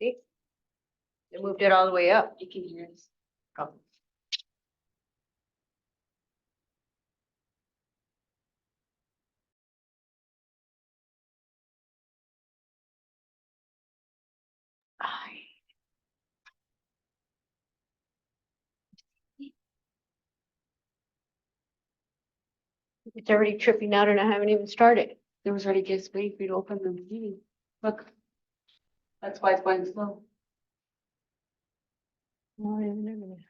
See? They moved it all the way up. You can hear us. Oh. Ay. It's already tripping out and I haven't even started. There was already just waiting for you to open the meeting. Look. That's why it's going slow. Oh, I haven't done it.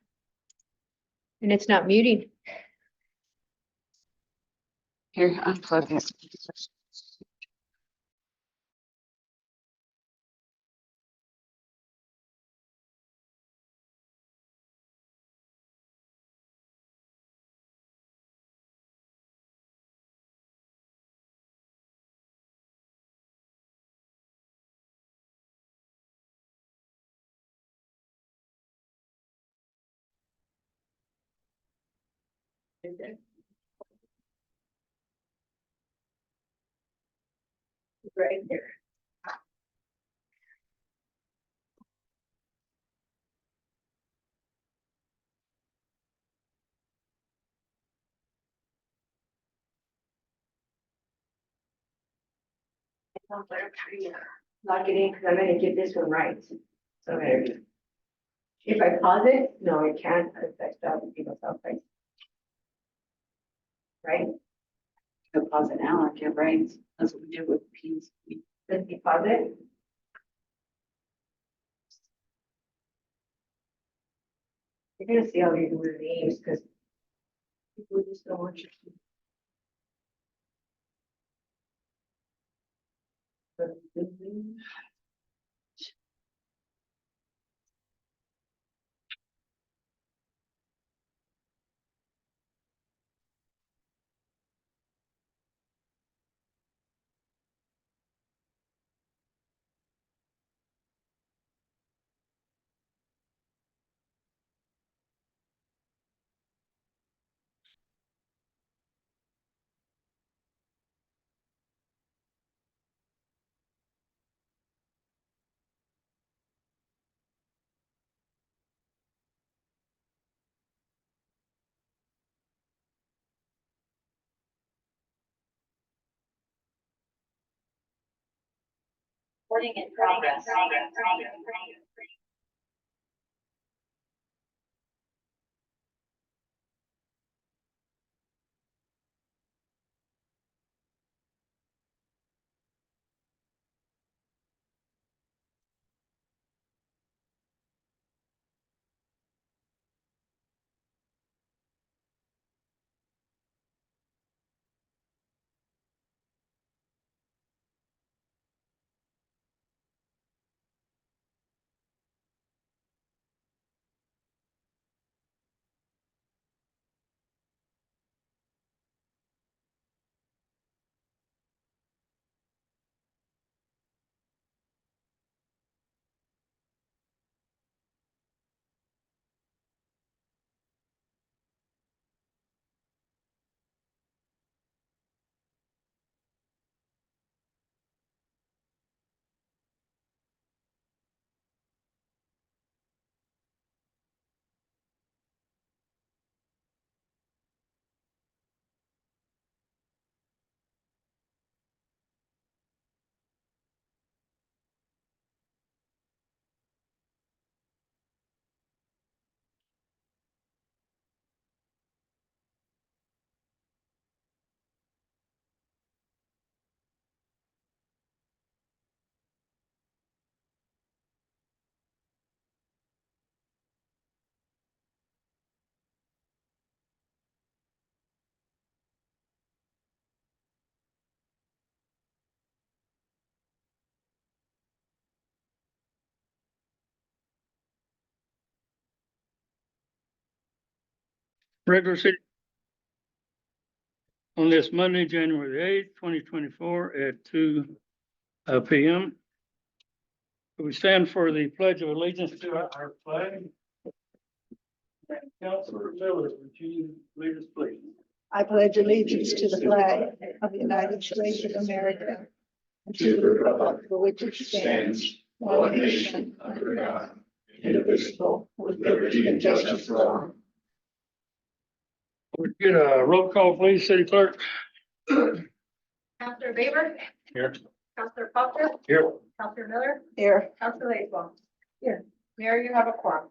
And it's not muting. Here, unplug it. Right there. Sounds like I'm trying to lock it in because I'm gonna get this one right. So there. If I pause it, no, it can't affect other people's outfits. Right? Go pause it now, like your brains. That's what we did with P's. Does he pause it? You're gonna see how you do with names because people just don't want you to. Recording in progress. Regular city on this Monday, January the 8th, 2024 at 2 p.m. We stand for the Pledge of Allegiance to our flag. Councilor Miller, would you lead us, please? I pledge allegiance to the flag of the United States of America and to the republic for which it stands, one nation, under God, indivisible, with liberty and justice for all. Would get a roll call, please, city clerk? Counselor Weaver, Here. Counselor Foster, Here. Counselor Miller, Here, Counselor Lakeland. Here. Mayor, you have a quorum.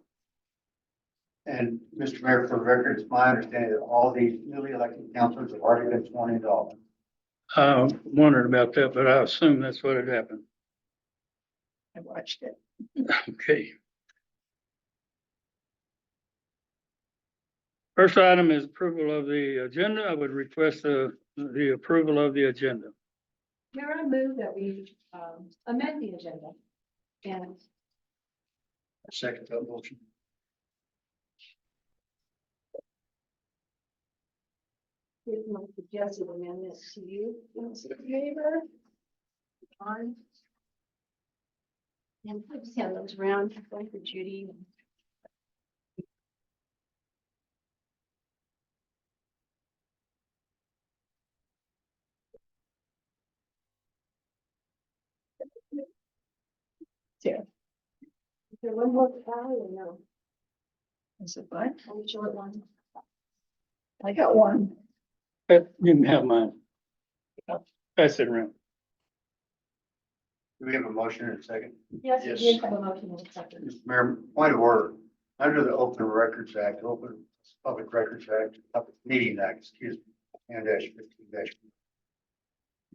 And Mr. Mayor, for the record, it's my understanding that all these newly elected councilors have already been sworn into office. Wondered about that, but I assume that's what had happened. I watched it. Okay. First item is approval of the agenda. I would request the approval of the agenda. Mayor, I move that we amend the agenda. And Second that motion. here's my suggested amendments to you, Counselor Weaver. On. And I just have those around, one for Judy. Here. Is there one more file or no? Is it fine? Only short one. I got one. You can have mine. Pass it around. Do we have a motion and a second? Yes, we Yes. did have a motion in a second. Mr. Mayor, point of order. Under the Open Records Act, Open Public Records Act, Public Meeting Act, excuse me, and -15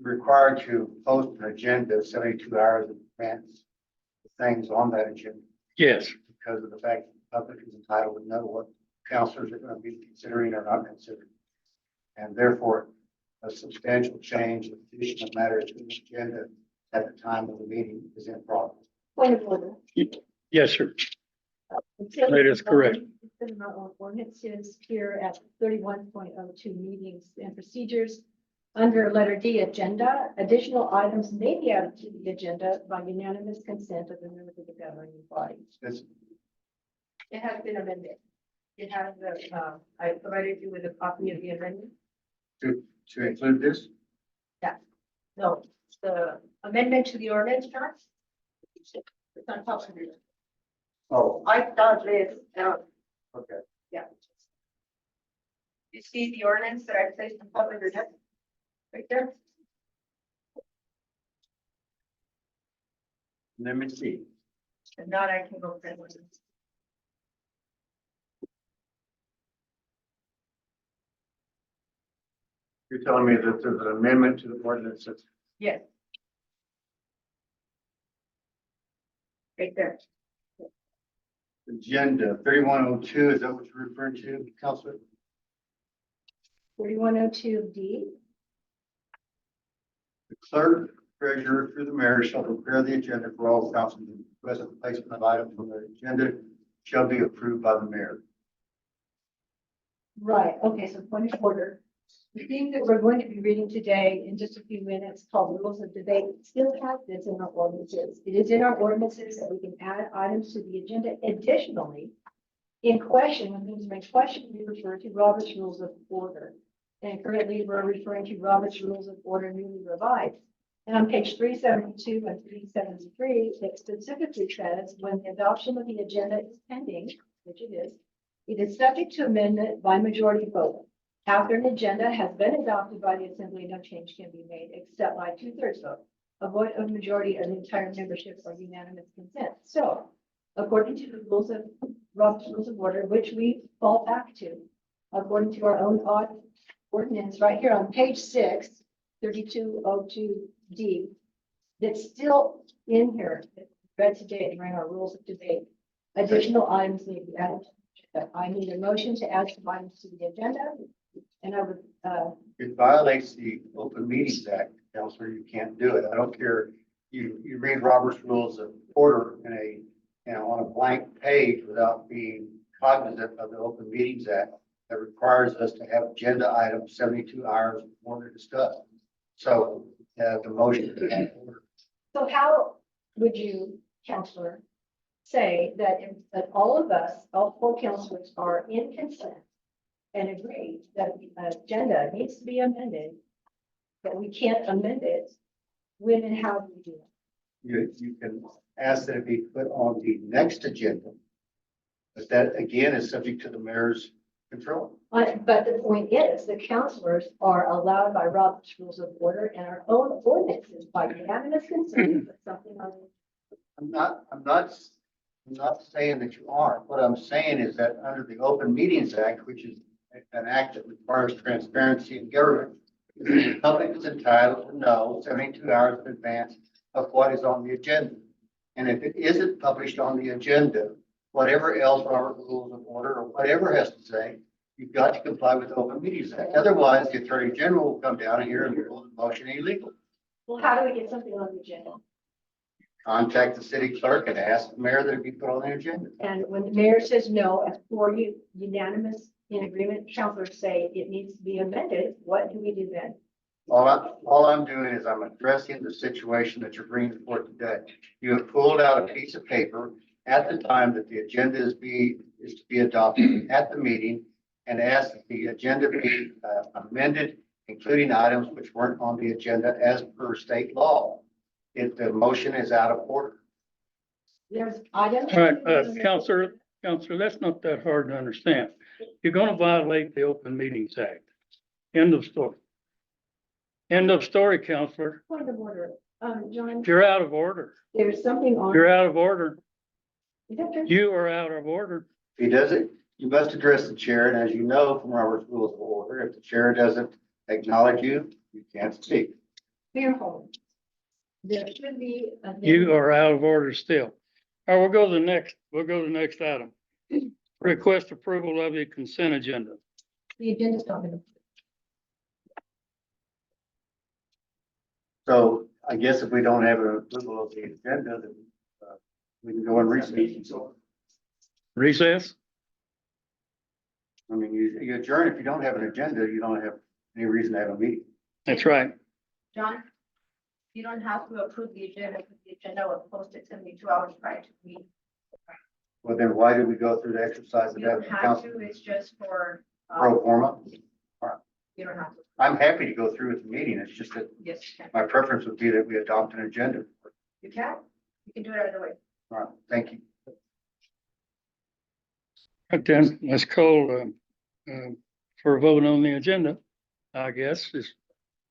required to post an agenda 72 hours in advance. Things on that agenda Yes, because of the fact that the public is entitled to know what councilors are going to be considering or not considering. And therefore, a substantial change of addition of matters to the agenda at the time of the meeting is improper. Point of order. yes, sir. That is correct. It's in our ordinances here at 31.02 meetings and procedures. Under letter D, agenda, additional items may be added to the agenda by unanimous consent of the members of the governing body. This, It has been amended. It has, I provided you with a copy of the amendment. to include this, No, the amendment to the ordinance chart. It's on top of it. oh, I thought this, okay. yeah. You see the ordinance that I placed on top of your desk? Right there? Let me see. And now I can go print one. You're telling me that there's an amendment to the ordinance that's Yes. Right there. agenda 3102, is that what you're referring to, Counselor? 3102D. The clerk, treasurer, through the mayor shall prepare the agenda for all council. Present placement of items on the agenda shall be approved by the mayor. Right, okay, so point of order. The thing that we're going to be reading today in just a few minutes called rules of debate still has this in our ordinances. It is in our ordinances that we can add items to the agenda. Additionally, in question, when things are in question, we refer to Robert's Rules of Order. And currently we're referring to Robert's Rules of Order newly revised. And on page 372 and 373, it specifically says when the adoption of the agenda is pending, which it is subject to amendment by majority vote. After an agenda has been adopted by the assembly, no change can be made except by 2/3 vote. A vote of majority of the entire membership or unanimous consent. So, according to the rules of Robert's Rules of Order, which we fall back to, according to our own ordinance right here on page 6, 3202D, that's still in here, read today during our rules of debate. Additional items may be added. I need a motion to add some items to the agenda. And I would, It violates the Open Meetings Act, Counselor, you can't do it. I don't care. You read Robert's Rules of Order on a blank page without being cognizant of the Open Meetings Act that requires us to have agenda items 72 hours before they're discussed. So, the motion. so how would you, Counselor, say that all of us, all 4 counselors are in consent and agree that the agenda needs to be amended, but we can't amend it when and how we do it? you can ask that it be put on the next agenda. But that again is subject to the mayor's control. But the point is, the counselors are allowed by Robert's Rules of Order and our own ordinances by unanimous consent to put something on. I'm not saying that you aren't. What I'm saying is that under the Open Meetings Act, which is an act that requires transparency in government, the public is entitled to know 72 hours in advance of what is on the agenda. And if it isn't published on the agenda, whatever else Robert Rules of Order or whatever has to say, you've got to comply with the Open Meetings Act. Otherwise, the Attorney General will come down here and rule the motion illegal. Well, how do we get something on the agenda? Contact the city clerk and ask the mayor that it be put on the agenda. And when the mayor says no, as for you unanimous in agreement, counselors say it needs to be amended, what do we do then? All I'm doing is I'm addressing the situation that you're bringing forth today. You have pulled out a piece of paper at the time that the agenda is to be adopted at the meeting and asked that the agenda be amended, including items which weren't on the agenda as per state law. If the motion is out of order. There's items. All right, Counselor, that's not that hard to understand. You're gonna violate the Open Meetings Act. End of story. End of story, Counselor. Point of order, John, You're out of order. there's something on. You're out of order. Is that true? You are out of order. If he does it, you must address the chair. And as you know from Robert's Rules of Order, if the chair doesn't acknowledge you, you can't speak. Mayor Holmes. There should be. You are out of order still. All right, we'll go to the next item. Request approval of the consent agenda. The agenda's not going to. So I guess if we don't have an approval of the agenda, then we can go and recess. Recess? I mean, you adjourn. If you don't have an agenda, you don't have any reason to have a meeting. That's right. John, you don't have to approve the agenda, because the agenda was posted 72 hours prior to the meeting. Well, then why did we go through the exercise of You don't that have council to, it's just for, pro forma? you don't have to. I'm happy to go through with the meeting. It's just that Yes, you can. my preference would be that we adopt an agenda. You can do it either way. All right, thank you. Right then, let's call for a vote on the agenda, I guess.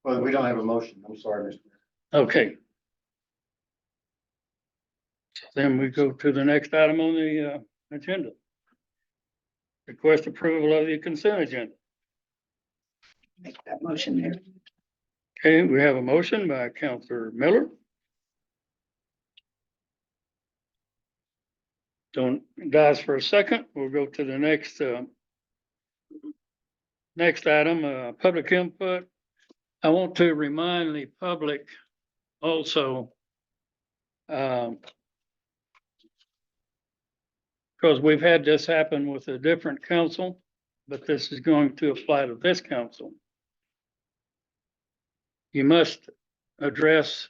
Well, we don't have a motion. I'm sorry, Mr. Mayor. Okay. Then we go to the next item on the agenda. Request approval of the consent agenda. Make that motion there. Okay, we have a motion by Counselor Miller. Don't dies for a second. We'll go to the next item, public input. I want to remind the public also, because we've had this happen with a different council, but this is going to apply to this council. You must address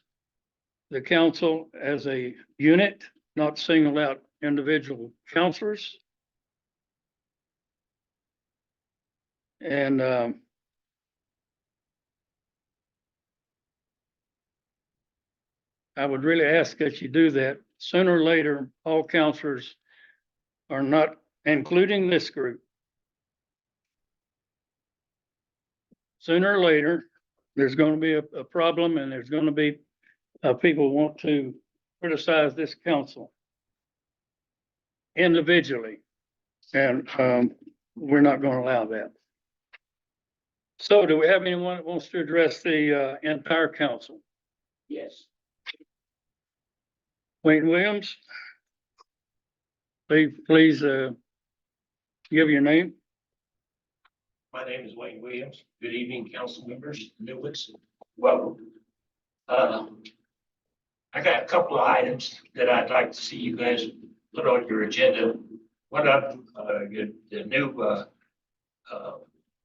the council as a unit, not single out individual counselors. And I would really ask that you do that. Sooner or later, all counselors are not, including this group. Sooner or later, there's going to be a problem, and there's going to be people want to criticize this council individually. And we're not going to allow that. So do we have anyone that wants to address the entire council? Yes. Wayne Williams? Please give your name. My name is Wayne Williams. Good evening, council members, new ones. Welcome. I got a couple of items that I'd like to see you guys put on your agenda. One of them, the new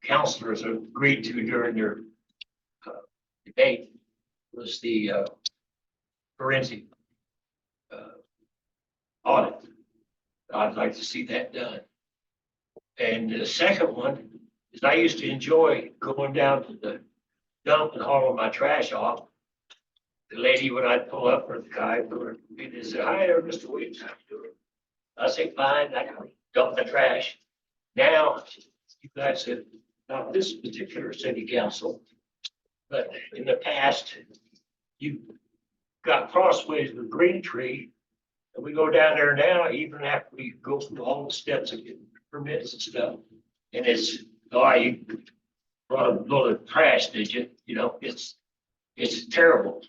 counselors agreed to during their debate was the forensic audit. I'd like to see that done. And the second one is I used to enjoy going down to the dump and hauling my trash off. the lady, when I pull up, or the guy, they say, hi there, Mr. Williams, how you doing? I say, fine, I dump the trash. Now, you guys have, not this particular city council, but in the past, you got crossways with Green Tree. And we go down there now, even after we go through all the steps and get permits and stuff. And it's, oh, you brought a load of trash, did you? You know, it's terrible.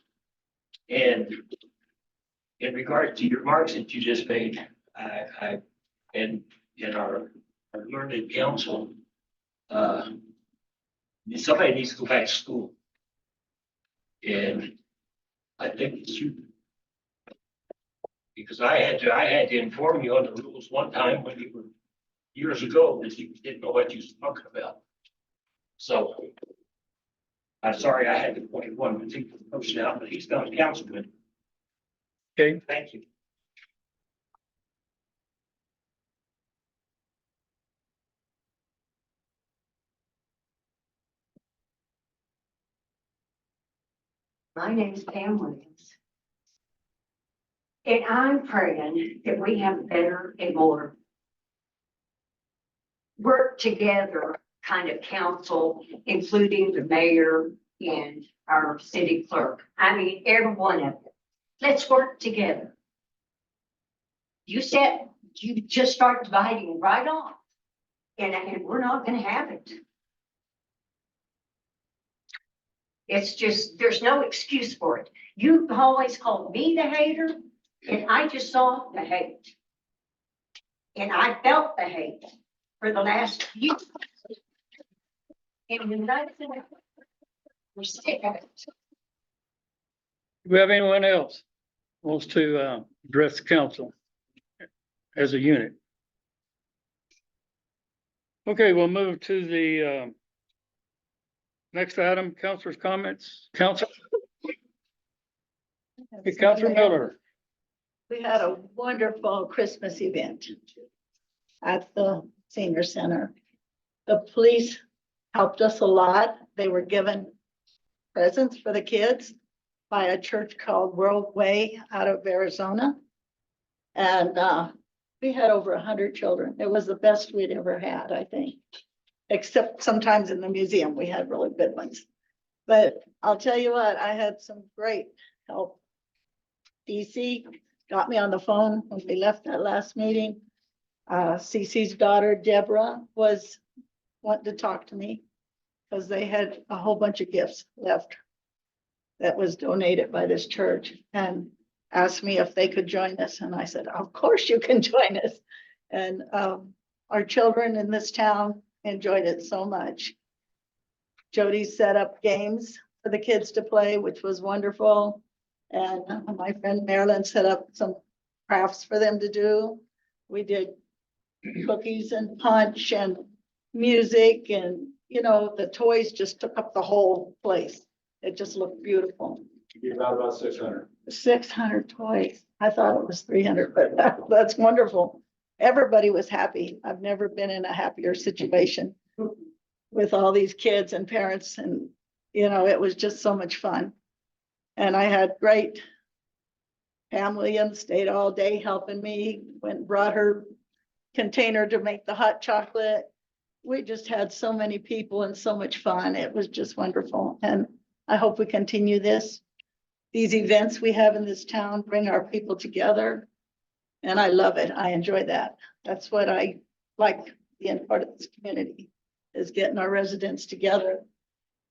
And in regards to your remarks that you just made, and in our learned council, somebody needs to go back to school. And I think it's you. Because I had to inform you on the rules one time when you were years ago, that you didn't know what you was talking about. So I'm sorry I had to point one particular person out, but he's not a councilman. Okay, Thank you. My name's Pam Williams. And I'm praying that we have better and more work together kind of council, including the mayor and our city clerk. I mean, every one of them. Let's work together. You said you just start dividing right on. And we're not gonna have it. It's just, there's no excuse for it. You always called me the hater, and I just saw the hate. And I felt the hate for the last few. And when I said, we're sick of it. do we have anyone else wants to address the council as a unit? Okay, we'll move to the next item, councilors' comments. Council, Councilor Miller. We had a wonderful Christmas event at the senior center. The police helped us a lot. They were given presents for the kids by a church called World Way out of Arizona. And we had over 100 children. It was the best we'd ever had, I think. Except sometimes in the museum, we had really good ones. But I'll tell you what, I had some great help. DC got me on the phone when we left that last meeting. Cece's daughter, Deborah, was wanting to talk to me because they had a whole bunch of gifts left that was donated by this church and asked me if they could join us. And I said, of course you can join us. And our children in this town enjoyed it so much. Jody set up games for the kids to play, which was wonderful. And my friend Marilyn set up some crafts for them to do. We did cookies and punch and music, and you know, the toys just took up the whole place. It just looked beautiful. About 600. 600 toys. I thought it was 300, but that's wonderful. Everybody was happy. I've never been in a happier situation with all these kids and parents, and you know, it was just so much fun. And I had great Pam Williams stayed all day helping me, went and brought her container to make the hot chocolate. We just had so many people and so much fun. It was just wonderful. And I hope we continue this. These events we have in this town bring our people together. And I love it. I enjoy that. That's what I like being part of this community, is getting our residents together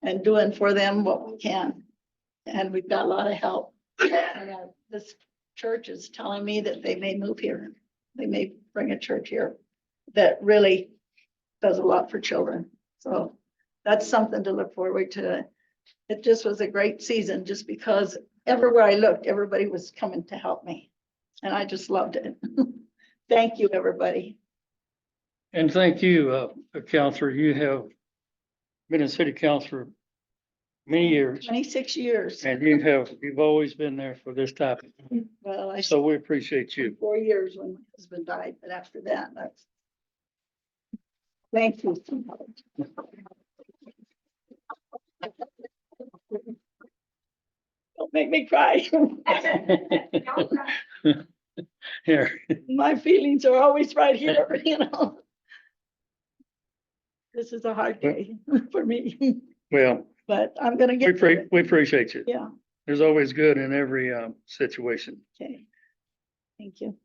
and doing for them what we can. And we've got a lot of help. And, this church is telling me that they may move here. They may bring a church here that really does a lot for children. So that's something to look forward to. It just was a great season just because everywhere I looked, everybody was coming to help me. And I just loved it. Thank you, everybody. And thank you, Counselor. You have been a city councilor many years, 26 years. and you've always been there for this type of thing. Well, I So we appreciate you. 4 years when my husband died, but after that, that's. Thank you so much. Make me cry. Here, My feelings are always right here, you know. This is a hard day for me, well, but I'm gonna get through it. we appreciate you. Yeah, There's always good in every, situation. okay. Thank you.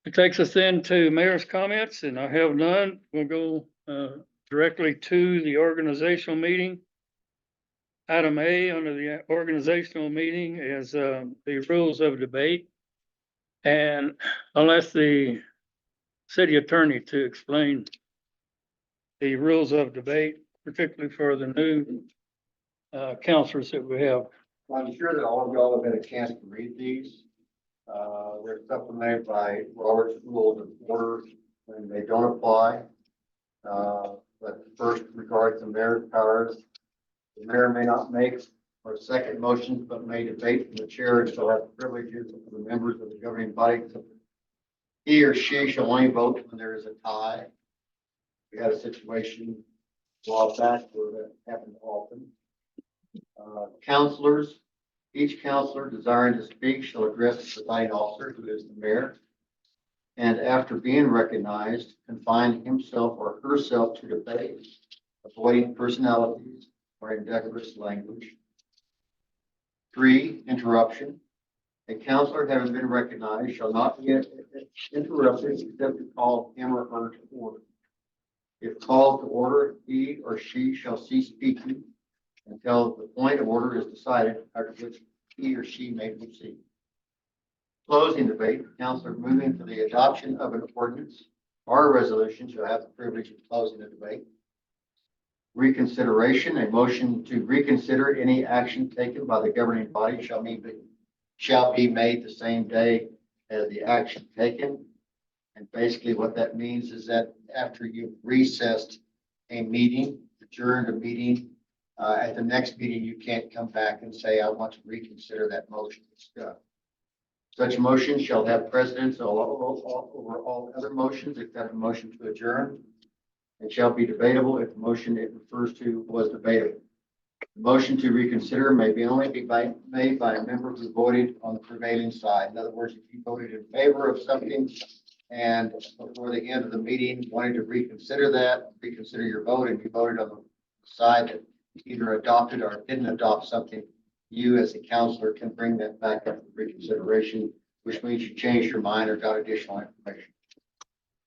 It takes us then to mayor's comments, and I have none. We'll go directly to the organizational meeting. Item A under the organizational meeting is the rules of debate. And I'll ask the city attorney to explain the rules of debate, particularly for the new counselors that we have. I'm sure that all of y'all have had a chance to read these. They're supplemented by Robert's Rules of Order when they don't apply. But first regards the mayor's powers. The mayor may not make or second motions, but may debate from the chair and shall have the privileges of the members of the governing body. He or she shall only vote when there is a tie. We had a situation a while back where that happened often. Counselors, each counselor desiring to speak shall address the presiding officer, who is the mayor. And after being recognized, confine himself or herself to debate, avoiding personalities or indecorous language. 3, interruption. A counselor having been recognized shall not be interrupted except to call him or her to order. If called to order, he or she shall cease speaking until the point of order is decided, after which he or she may proceed. Closing debate, the counselor moving for the adoption of an ordinance or a resolution shall have the privilege of closing the debate. Reconsideration, a motion to reconsider any action taken by the governing body shall be made the same day as the action taken. And basically what that means is that after you've recessed a meeting, adjourned a meeting, at the next meeting, you can't come back and say, I want to reconsider that motion. Such motion shall have precedence over all other motions except a motion to adjourn. It shall be debatable if the motion it refers to was debatable. The motion to reconsider may be only be made by a member who voted on the prevailing side. In other words, if you voted in favor of something and before the end of the meeting wanted to reconsider your vote, and you voted on the side that either adopted or didn't adopt something, you as a counselor can bring that back up for reconsideration, which means you changed your mind or got additional information.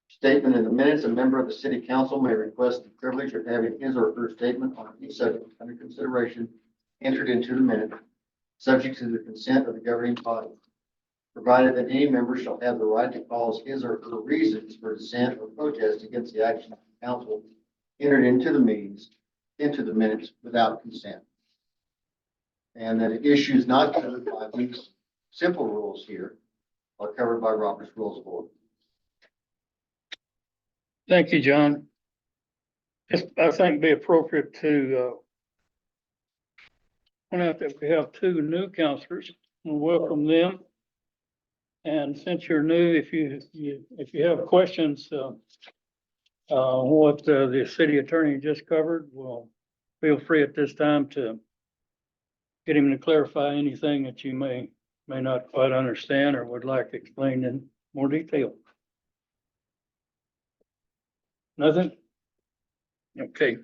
Statement in the minutes, a member of the city council may request the privilege of having his or her statement on any subject under consideration entered into the minute, subject to the consent of the governing body, provided that any member shall have the right to cause his or her reasons for dissent or protest against the action of the council entered into the minutes without consent. And that issues not covered by these simple rules here are covered by Robert's Rules of Order. Thank you, John. Just, I think it'd be appropriate to point out that we have 2 new counselors. We'll welcome them. And since you're new, if you have questions, what the city attorney just covered, well, feel free at this time to get him to clarify anything that you may not quite understand or would like explained in more detail. Nothing? Okay.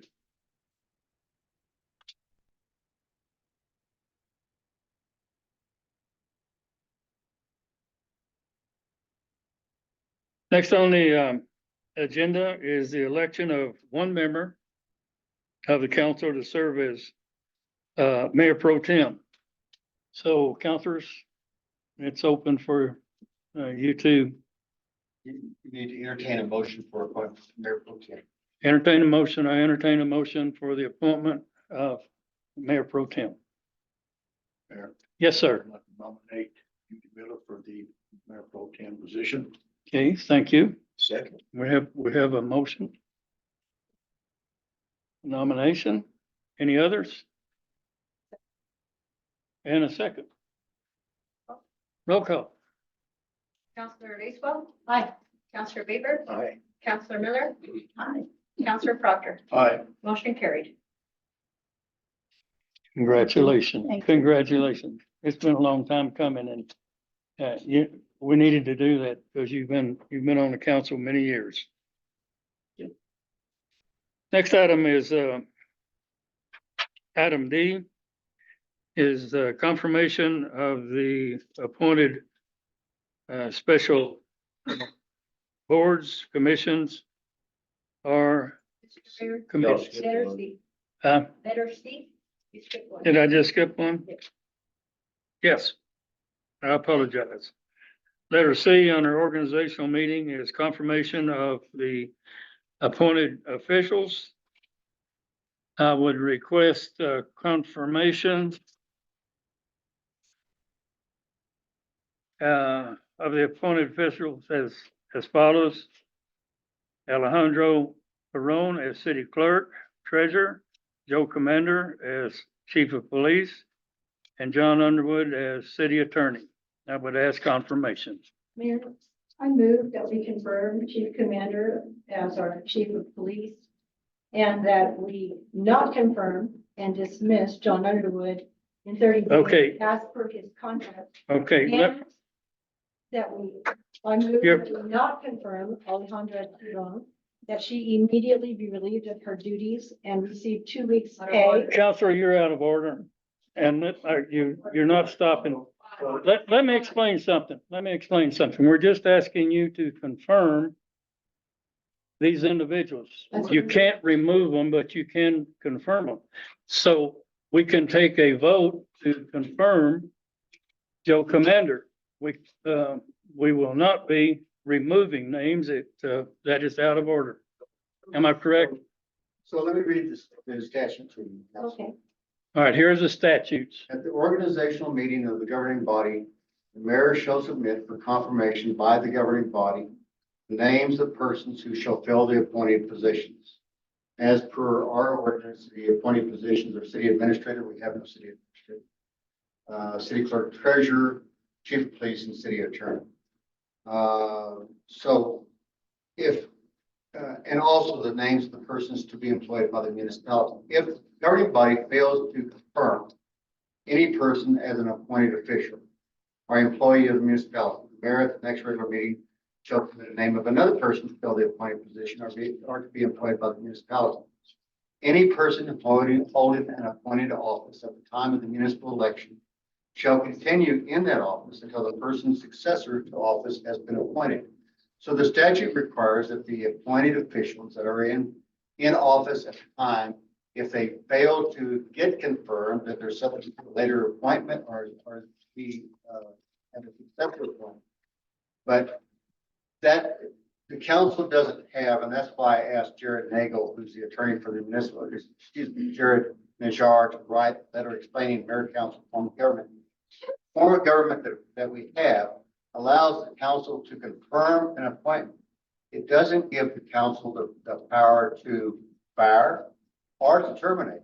Next on the agenda is the election of 1 member of the council to serve as mayor pro tem. So councilors, it's open for you to You need to entertain a motion for appointment to Mayor Pro Tem. entertain a motion. I entertain a motion for the appointment of mayor pro tem. Mayor, Yes, sir. I'd like to nominate Judy Miller for the Mayor Pro Tem position. Okay, thank you. Second. We have a motion. Nomination. Any others? And a second. Roll call. Counselor Lacewell, Aye. Counselor Baber, Aye. Counselor Miller, Aye. Counselor Proctor. Aye. Motion carried. Congratulations, Thank you. congratulations. It's been a long time coming and we needed to do that because you've been on the council many years. Next item is, item D is confirmation of the appointed special boards, commissions, or Mr. Mayor, committees. letter C, Uh, letter C. You skipped one. Did I just skip one? Yes. I apologize. Letter C on our organizational meeting is confirmation of the appointed officials. I would request confirmation of the appointed officials as follows. Alejandro Perron as city clerk, treasurer, Joe Commander as chief of police, and John Underwood as city attorney. I would ask confirmation. Mayor, I move that we confirm Chief Commander as our chief of police, and that we not confirm and dismiss John Underwood in 30 days. Okay. As per his contract. Okay, And that I move Yep. that we not confirm Alejandra Perron, that she immediately be relieved of her duties and receive 2 weeks pay. Counselor, you're out of order. And you're not stopping. Let me explain something. We're just asking you to confirm these individuals. You can't remove them, but you can confirm them. So we can take a vote to confirm Joe Commander. We will not be removing names. That is out of order. Am I correct? So let me read the statute to you. Okay. All right, here's the statutes. At the organizational meeting of the governing body, the mayor shall submit for confirmation by the governing body the names of persons who shall fill the appointed positions. As per our ordinance, the appointed positions are city administrator. We have no city administrator. City clerk, treasurer, chief of police, and city attorney. So if, and also the names of the persons to be employed by the municipality. If the governing body fails to confirm any person as an appointed official or employee of the municipality, the mayor at the next regular meeting shall commit the name of another person to fill the appointed position or to be employed by the municipality. Any person holding an appointed office at the time of the municipal election shall continue in that office until the person's successor to office has been appointed. So the statute requires that the appointed officials that are in office at the time, if they fail to get confirmed that they're subject to a later appointment or be have a successor appointment. But that the council doesn't have, and that's why I asked Jared Nagel, who's the attorney for the municipal, Jared Najar, to write a letter explaining mayor council form of government. Form of government that we have allows the council to confirm an appointment. It doesn't give the council the power to fire or to terminate.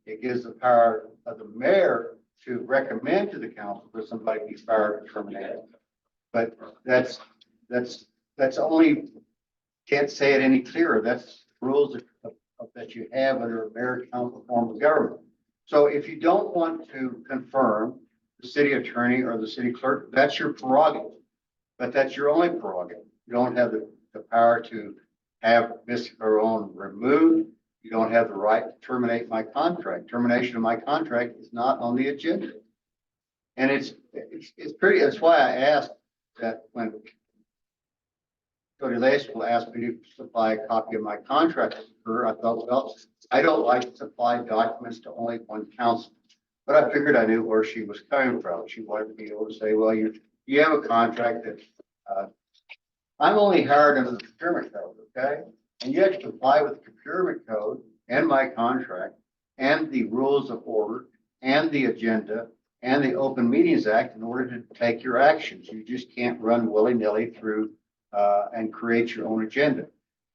It gives the power of the mayor to recommend to the council that somebody be fired or terminated. But that's only, can't say it any clearer. That's rules that you have under a mayor council form of government. So if you don't want to confirm the city attorney or the city clerk, that's your prerogative. But that's your only prerogative. You don't have the power to have Ms. Perron removed. You don't have the right to terminate my contract. Termination of my contract is not on the agenda. And it's pretty, that's why I asked that when Cody Lace asked me to supply a copy of my contract to her, I thought, well, I don't like to supply documents to only one council. But I figured I knew where she was coming from. She wanted to be able to say, well, you have a contract that I'm only hired under the procurement code, okay? And you have to comply with the procurement code and my contract and the rules of order and the agenda and the Open Meetings Act in order to take your actions. You just can't run willy-nilly through and create your own agenda.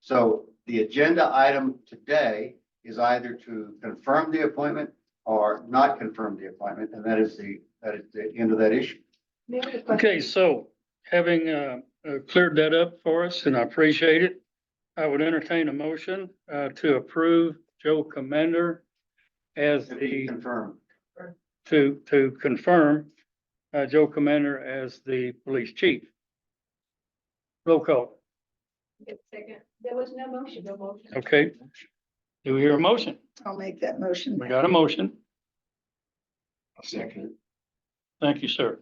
So the agenda item today is either to confirm the appointment or not confirm the appointment, and that is the end of that issue. Okay, so having cleared that up for us, and I appreciate it, I would entertain a motion to approve Joe Commander as the Confirm. to confirm Joe Commander as the police chief. Roll call. Second, there was no motion, Okay. Do we hear a motion? I'll make that motion. We got a motion. Second. Thank you, sir.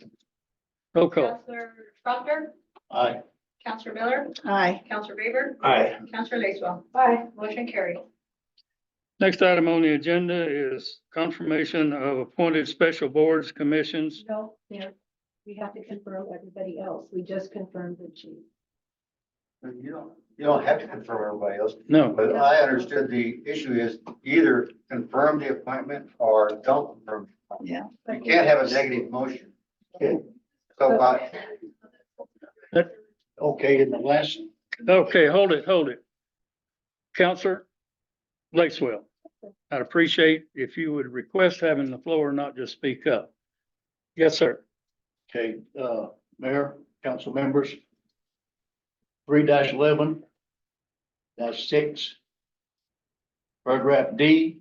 Roll call. Counselor Proctor, Aye. Counselor Miller, Aye. Counselor Weaver, Aye. Counselor Lacewell. Aye. Motion carried. Next item on the agenda is confirmation of appointed special boards, commissions. No, we have to confirm everybody else. We just confirmed the chief. You don't have to confirm everybody else, No, but I understood the issue is either confirm the appointment or don't confirm. Yeah. You can't have a negative motion. So, Okay, in the last, okay, hold it. Counselor Lacewell, I'd appreciate if you would request having the floor, not just speak up. Yes, sir. okay, Mayor, council members. 3-11. That's 6. Paragraph D.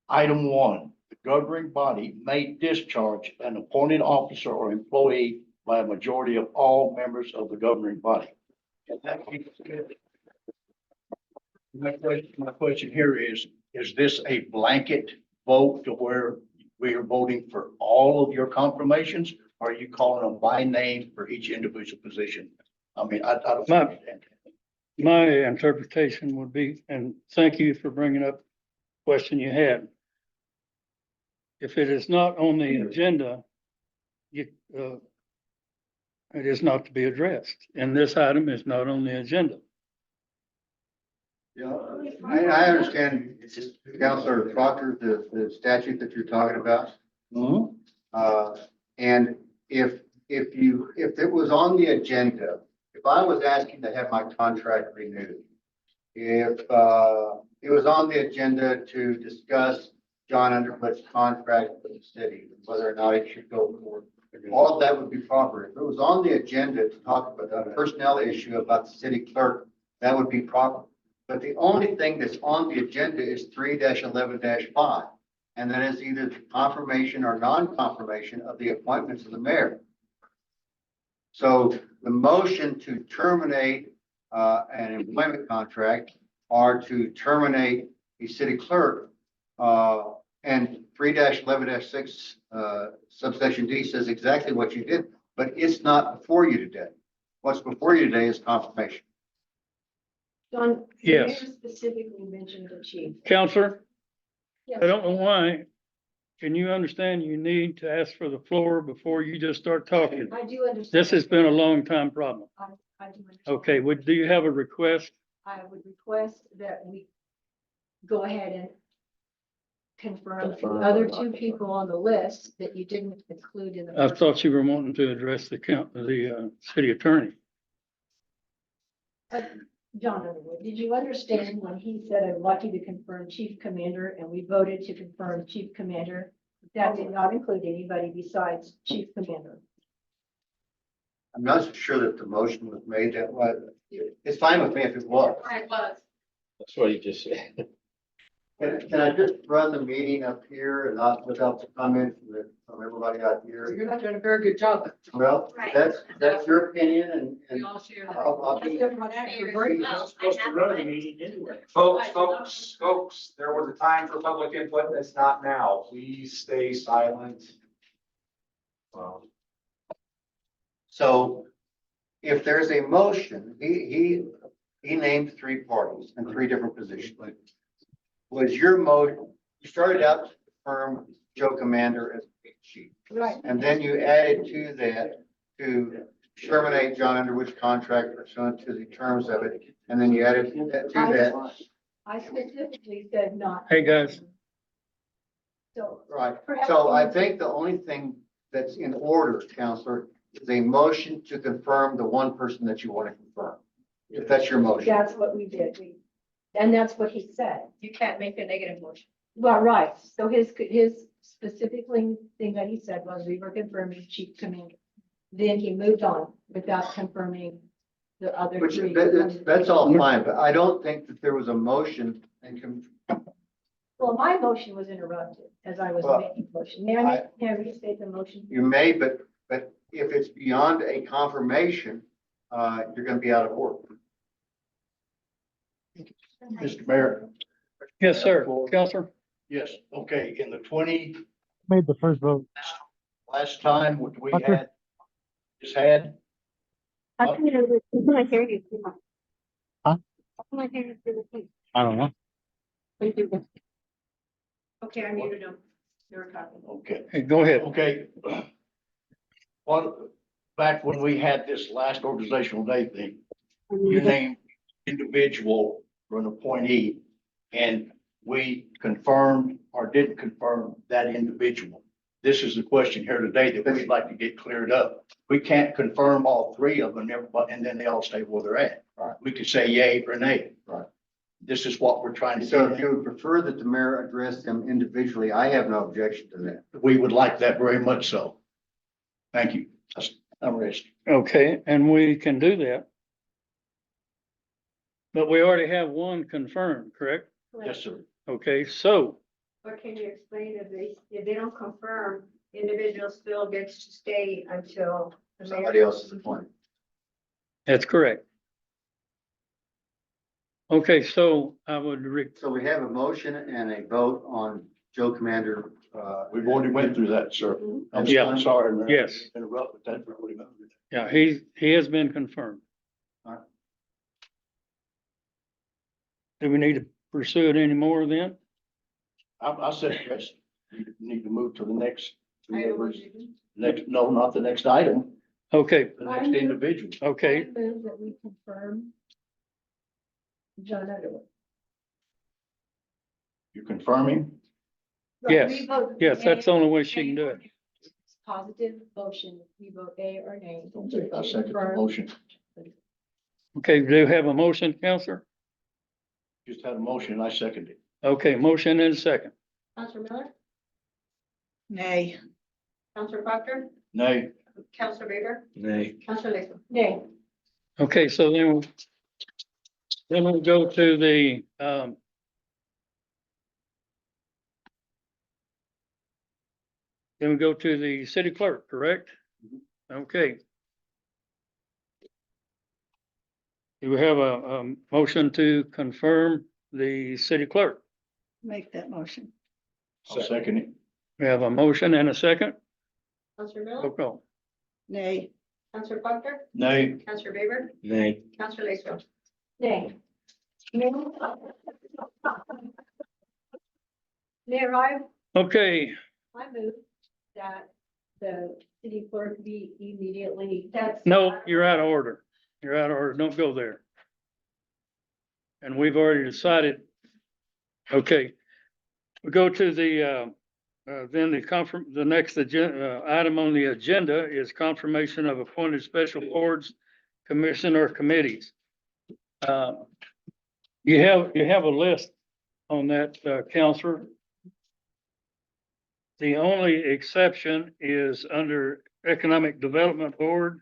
Item 1, the governing body may discharge an appointed officer or employee by a majority of all members of the governing body. My question here is this a blanket vote to where we are voting for all of your confirmations? Or are you calling them by name for each individual position? I mean, I don't My- understand. My interpretation would be, and thank you for bringing up the question you had. If it is not on the agenda, it is not to be addressed, and this item is not on the agenda. Yeah, I understand, Counselor Proctor, the statute that you're talking about. Mhm. And if it was on the agenda, if I was asking to have my contract renewed, if it was on the agenda to discuss John Underwood's contract with the city, whether or not it should go forward, all of that would be proper. If it was on the agenda to talk about a personnel issue about the city clerk, that would be proper. But the only thing that's on the agenda is 3-11-5. And that is either the confirmation or non-confirmation of the appointments of the mayor. So the motion to terminate an employment contract or to terminate a city clerk and 3-11-6 subsection D says exactly what you did, but it's not before you today. What's before you today is confirmation. John. Yes. the mayor specifically mentioned the chief. Counselor, Yes. I don't know why. Can you understand you need to ask for the floor before you just start talking? I do understand. This has been a long time problem. I do understand. Okay, do you have a request? I would request that we go ahead and confirm the other two people on the list that you didn't include in the. I thought you were wanting to address the city attorney. John Underwood, did you understand when he said, I'd like you to confirm chief commander, and we voted to confirm chief commander? That did not include anybody besides chief commander. I'm not so sure that the motion was made that way. It's fine with me if it was. It was. That's what you just said. Can I just run the meeting up here and not without the comments from everybody out here? You're not doing a very good job. Well, Right. that's your opinion We and all share that. I'll be. Folks, there was a time for public input, that's not now, please stay silent. So if there's a motion, he named 3 parties and 3 different positions. Was your motion, you started out to confirm Joe Commander as the chief. Right. And then you added to that to terminate John Underwood's contract pursuant to the terms of it. And then you added to that. I specifically said not. Hey, guys. So. Right. perhaps So I we- think the only thing that's in order, Counselor, is a motion to confirm the one person that you want to confirm. If that's your motion. That's what we did. And that's what he said. You can't make a negative motion. Well, right. So his specifically thing that he said was we were confirming chief commander. Then he moved on without confirming the other Which, 3. that's all fine, but I don't think that there was a motion and Well, my motion was interrupted as I was Well, making the motion. May I restate the motion? You may, but if it's beyond a confirmation, you're gonna be out of order. Mr. Mayor, Yes, sir. Counselor? yes, okay, in the 20, Made the first vote. last time what we Okay. had, just had, Huh? I don't know. Okay, I muted him. You were talking. okay. Hey, go ahead. Okay. Back when we had this last organizational day thing, you named individual for an appointee, and we confirmed or didn't confirm that individual. This is the question here today that we'd like to get cleared up. We can't confirm all three of them, everybody, and then they all stay where they're at. Right. We could say yay or nay. Right. This is what we're trying to So if do. you would prefer that the mayor address them individually, I have no objection to that. We would like that very much so. Thank you. I'm ready. Okay, and we can do that. But we already have one confirmed, correct? Yes, sir. Okay, so, Or can you explain if they don't confirm, the individual still gets to stay until the mayor? Somebody else is appointed. that's correct. Okay, so I would, So we have a motion and a vote on Joe Commander. We've already went through that, sir. I'm Yeah. sorry. Mayor. Yes. Interrupt, but that's what we went through. yeah, he has been confirmed. Alright. Do we need to pursue it anymore then? I said, yes, you need to move to the next, I no, not the next item, Okay, the next individual. okay, move that we confirm John Underwood. You confirming? Yes. We vote yes, that's the A, only way she can do it. Positive motion, we vote A or nay. I second the motion. Okay, do you have a motion, Counselor? Just had a motion and I seconded it. Okay, motion and second. Counselor Miller, Nay. Counselor Proctor, Nay. Counselor Weaver, Nay. Counselor Latham. Nay. Okay, so then we'll go to the, then we go to the city clerk, correct? Okay. Do we have a motion to confirm the city clerk? Make that motion. I'll second it. We have a motion and a second. Counselor Miller, Roll call. Nay. Counselor Proctor, Nay. Counselor Weaver, Nay. Counselor Latham. Nay. Mayor, I Okay, move that the city clerk be immediately, that's. no, you're out of order. You're out of order. Don't go there. And we've already decided. Okay. We go to the, then the next agenda, item on the agenda is confirmation of appointed special boards, commission or committees. You have a list on that, Counselor. The only exception is under Economic Development Board.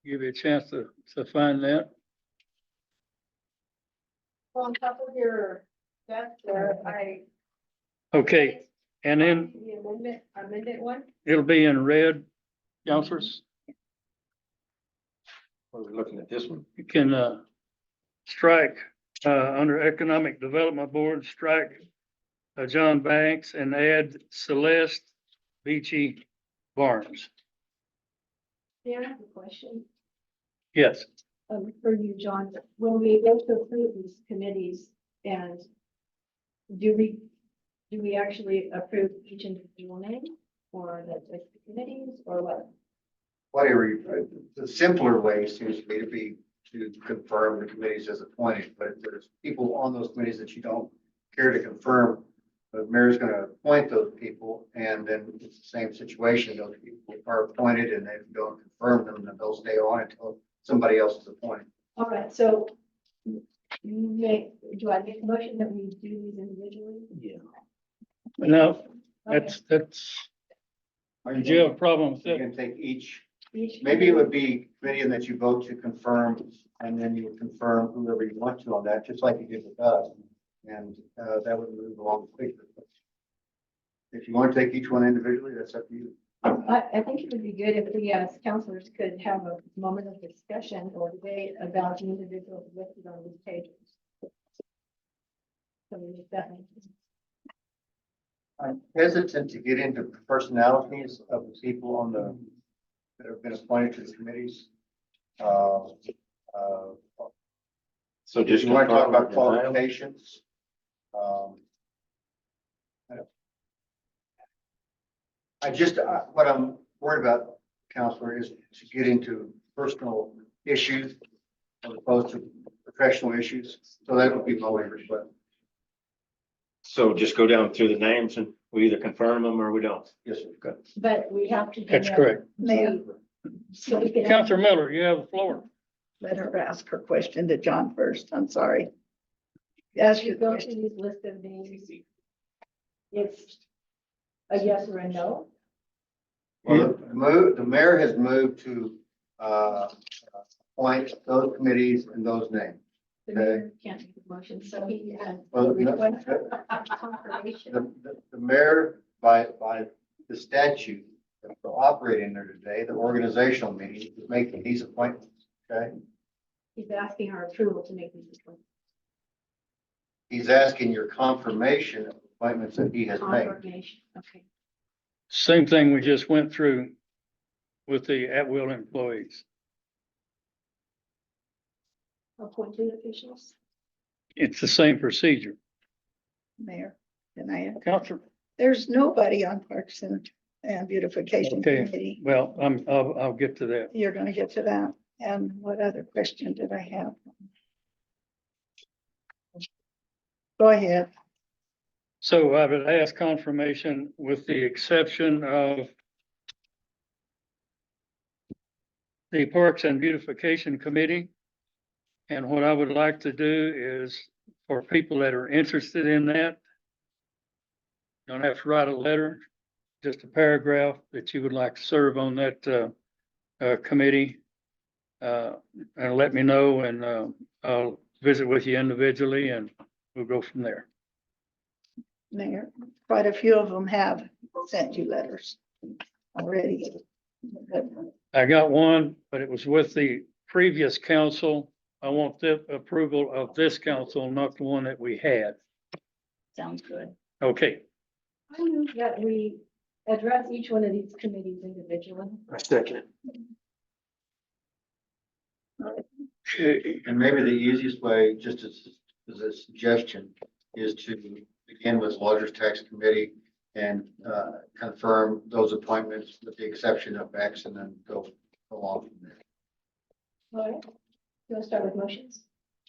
Give you a chance to find that. On top of your, that's, I. Okay, and then The amendment one? it'll be in red, counselors. Are we looking at this one? You can, strike, under Economic Development Board, strike, John Banks and add Celeste Beachy Barnes. Yeah, I have a question, Yes, for you, John. When we go to approve these committees and do we actually approve each individual name or the committees or what? Whatever, the simpler way seems to me to be to confirm the committees as appointed, but if there's people on those committees that you don't care to confirm, the mayor's gonna appoint those people, and then it's the same situation, those people are appointed and they don't confirm them, then they'll stay on until somebody else is appointed. All right, so do I make a motion that we do these individually? Yeah. no, Okay. that's, Are do you have a problem with You that? can take each, Each maybe it would be committee that you vote to confirm, and then you would confirm whoever you want to on that, just like you did with us. And, that would move along quickly. If you want to take each one individually, that's up to you. I think it would be good if we as counselors could have a moment of discussion or debate about the individuals listed on these pages. So we just definitely. I'm hesitant to get into personalities of the people on the, that have been appointed to the committees. So If just you want to talk confirm about or deny 'em? qualifications. What I'm worried about, Counselor, is to get into personal issues as opposed to professional issues. So that would be my only request. So just go down through the names and we either confirm them or we don't. Yes, sir. Good. But we have to. do That's that correct. Mayor, So we can. Counselor Miller, you have the floor. let her ask her question to John first. I'm sorry. Ask As you your go question. through these list of names, it's a yes or a no. Well, the mayor has moved to, appoint those committees and those names. The mayor can't make a motion, so he has. Well, request the, confirmation. the mayor, by the statute that we're operating there today, the organizational meeting, is making these appointments, okay? He's asking our approval to make these appointments. He's asking your confirmation of appointments that he has made. Confirmation, okay. Same thing we just went through with the at-will employees. Appointed officials. It's the same procedure. Mayor, can I, Counselor, there's nobody on Parks and Beautification Okay. Committee. well, I'll get to that. You're gonna get to that. And what other question did I have? Go ahead. So I would ask confirmation with the exception of the Parks and Beautification Committee. And what I would like to do is for people that are interested in that, you don't have to write a letter, just a paragraph that you would like to serve on that committee. And let me know and I'll visit with you individually and we'll go from there. Mayor, quite a few of them have sent you letters already. I got one, but it was with the previous council. I want the approval of this council, not the one that we had. Sounds good. Okay, I move that we address each one of these committees individually. I second it. okay, And maybe the easiest way, just as a suggestion, is to begin with Lodgers Tax Committee and confirm those appointments with the exception of X and then go along from there. All right. You want to start with motions?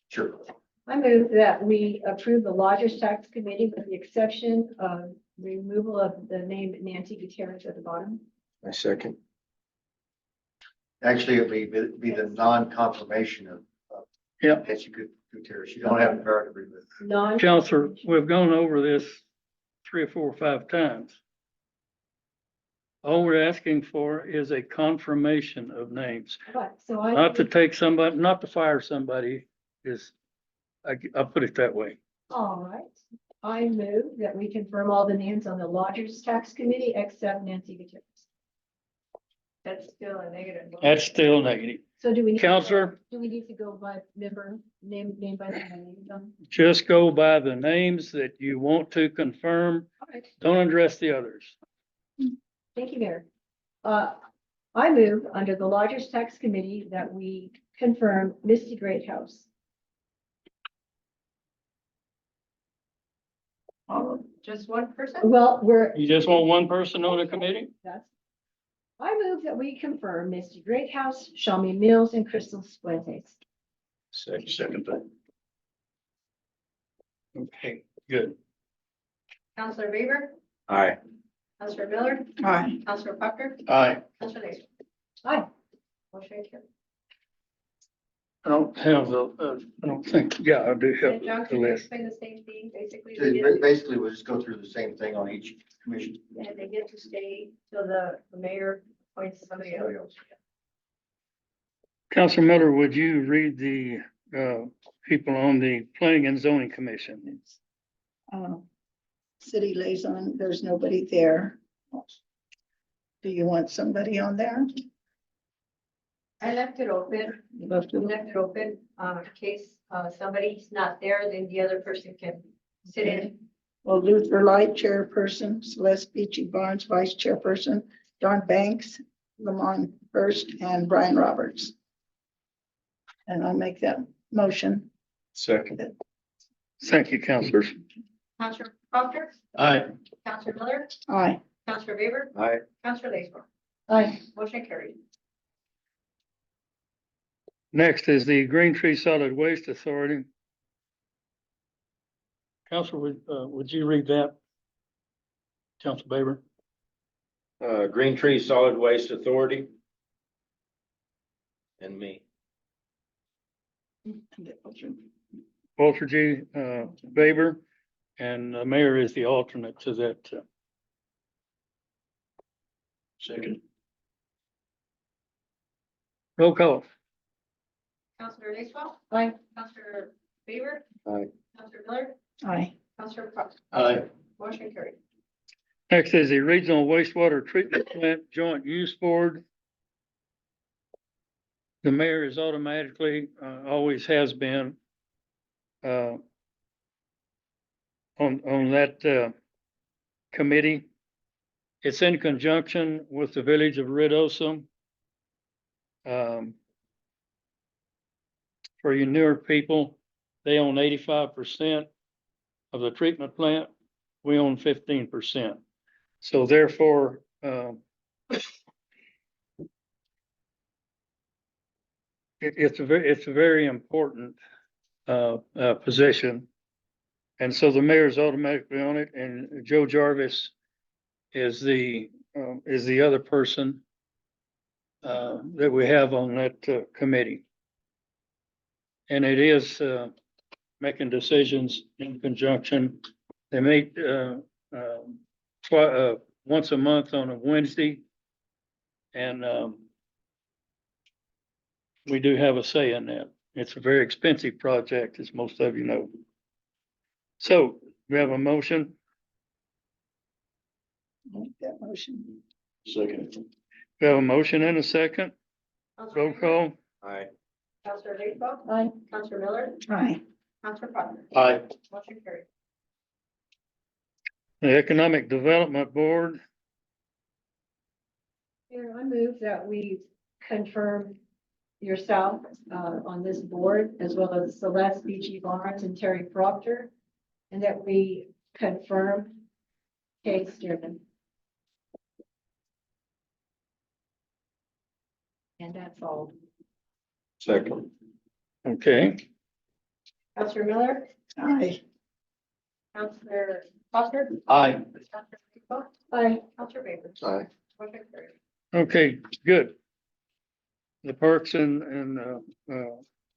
Sure. I move that we approve the Lodgers Tax Committee with the exception of removal of the name Nancy Gutierrez at the bottom. I second. Actually, it'd be the non-confirmation of yeah. Nancy Gutierrez. You don't have the power to remove. Non. Counselor, we've gone over this 3 or 4 or 5 times. All we're asking for is a confirmation of names, Right, so I. not to take somebody, not to fire somebody is, I'll put it that way. All right. I move that we confirm all the names on the Lodgers Tax Committee except Nancy Gutierrez. That's still a negative. vote. That's still negative. So do we? need to- Counselor? Do we need to go by member, name by name? Just go by the names that you want to confirm. All right. Don't address the others. Thank you, Mayor. I move under the Lodgers Tax Committee that we confirm Misty Greathouse. Just one person? Well, You just want one person on the committee? I move that we confirm Misty Greathouse, Shawmy Mills, and Crystal Fuentes. Second that. Okay, good. Counselor Weaver, Aye. Counselor Miller, Aye. Counselor Pucker, Aye. Counselor Laser. Aye. Motion carried. I don't have the, I don't think, yeah, I do have And John, the can you list. explain the same thing, basically? So basically, we'll just go through the same thing on each commission. And they get to stay till the mayor appoints somebody else. Councilor Miller, would you read the people on the Planning and Zoning Commission? City liaison, there's nobody there. Do you want somebody on there? I left it open. You left it- Left it open, in case, somebody's not there, then the other person can sit in. Well, Luther Light, chairperson, Celeste Beachy Barnes, vice chairperson, Don Banks, Lamont First, and Brian Roberts. And I'll make that motion. Second. Thank you, counselors. Counselor Proctor, Aye. Counselor Miller, Aye. Counselor Weaver, Aye. Counselor Lacework. Aye. Motion carried. Next is the Green Tree Solid Waste Authority. Counselor, would you read that? Council Baber? Green Tree Solid Waste Authority. And me. Walter G. Baber, and the mayor is the alternate to that. Second. Roll call. Counselor Lacework. Aye. Counselor Weaver. Aye. Counselor Miller, Aye. Counselor Proctor. Aye. Motion carried. Next is the Regional Wastewater Treatment Plant Joint Use Board. The mayor is automatically, always has been, on that, committee. It's in conjunction with the village of Ruidoso. For you newer people, they own 85% of the treatment plant. We own 15%. So therefore, it's a very important, position. And so the mayor's automatically on it, and Joe Jarvis is the other person, that we have on that, committee. And it is, making decisions in conjunction. They meet, once a month on a Wednesday. And, we do have a say in that. It's a very expensive project, as most of you know. So we have a motion. Make that motion. Second. We have a motion and a second. Roll call. Aye. Counselor Lacework. Aye. Counselor Miller, Aye. Counselor Proctor. Aye. Motion carried. The Economic Development Board. Mayor, I move that we confirm yourself, on this board, as well as Celeste Beachy Barnes and Terry Proctor, and that we confirm Kay Stearman. And that's all. Second. Okay, Counselor Miller, Aye. Counselor Proctor. Aye. Counselor Lacework. Aye. Counselor Baker. Aye. Motion carried. okay, good. The Parks and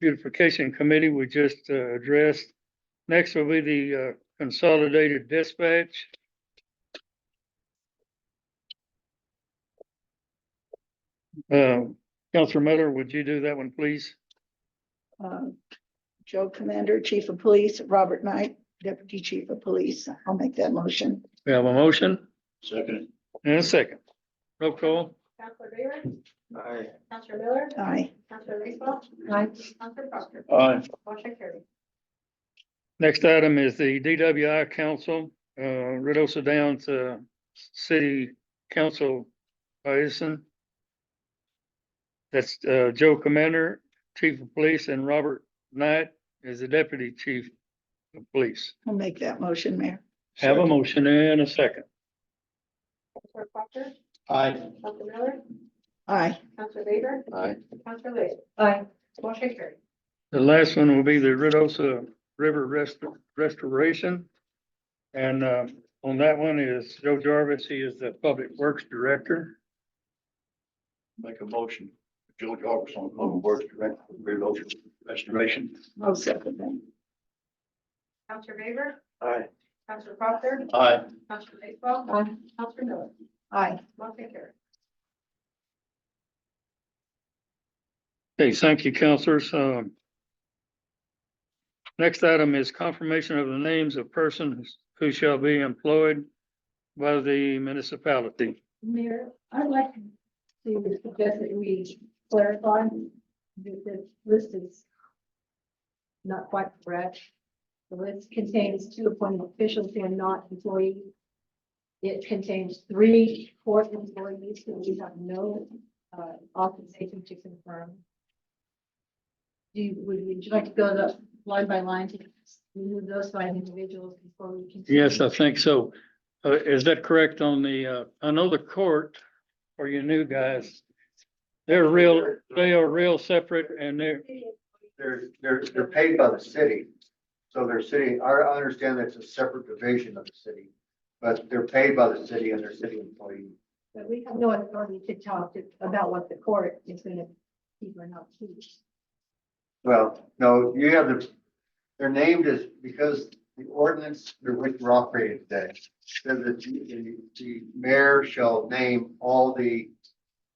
Beautification Committee we just addressed. Next will be the Consolidated Dispatch. Counselor Miller, would you do that one, please? Joe Commander, Chief of Police, Robert Knight, Deputy Chief of Police. I'll make that motion. We have a motion Second. and a second. Roll call. Counselor Baker. Aye. Counselor Miller. Aye. Counselor Lacework. Aye. Counselor Proctor. Aye. Motion carried. Next item is the DWI Council, Ruidoso Downs City Council Liaison. That's Joe Commander, Chief of Police, and Robert Knight is the Deputy Chief of Police. I'll make that motion, Mayor. Have a motion and a second. Counselor Proctor. Aye. Counselor Miller. Aye. Counselor Baker. Aye. Counselor Lacework. Aye. Motion carried. The last one will be the Ruidoso River Restoration. And on that one is Joe Jarvis. He is the Public Works Director. Make a motion. Joe Jarvis on Public Works Director, Relocation Restoration. I'll second that. Counselor Baker. Aye. Counselor Proctor. Aye. Counselor Lacework. Aye. Counselor Miller. Aye. Motion carried. Okay, thank you, counselors. Next item is confirmation of the names of persons who shall be employed by the municipality. Mayor, I'd like to suggest that we clarify that the list is not quite correct. The list contains 2 appointed officials who are not employees. It contains 3 court employees who we have no authorization to confirm. Would you like to go line by line to remove those 5 individuals before we continue? Yes, I think so. Is that correct on the, I know the court, for you new guys, they are real separate and They're paid by the city. So they're city, I understand that's a separate division of the city, but they're paid by the city and they're city employees. But we have no authority to talk about what the court is gonna keep or not keep. Well, no, you have they're named as, because the ordinance through which we're operating today says that the mayor shall name all the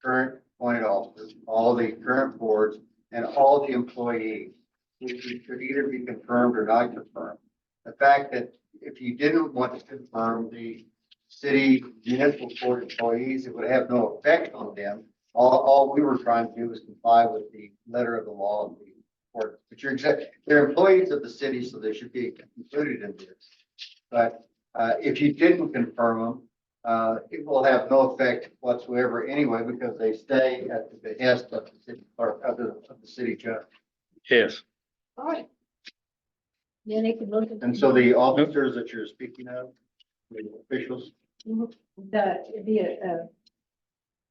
current appointed officers, all the current boards, and all the employees, which could either be confirmed or not confirmed. The fact that if you didn't want to confirm the city municipal court employees, it would have no effect on them. All we were trying to do was comply with the letter of the law of the court. But they're employees of the city, so they should be included in this. But if you didn't confirm them, it will have no effect whatsoever anyway, because they stay at the behest of the city or of the city judge. yes. All right. Then they can look at. And so the officers that you're speaking of, the officials, The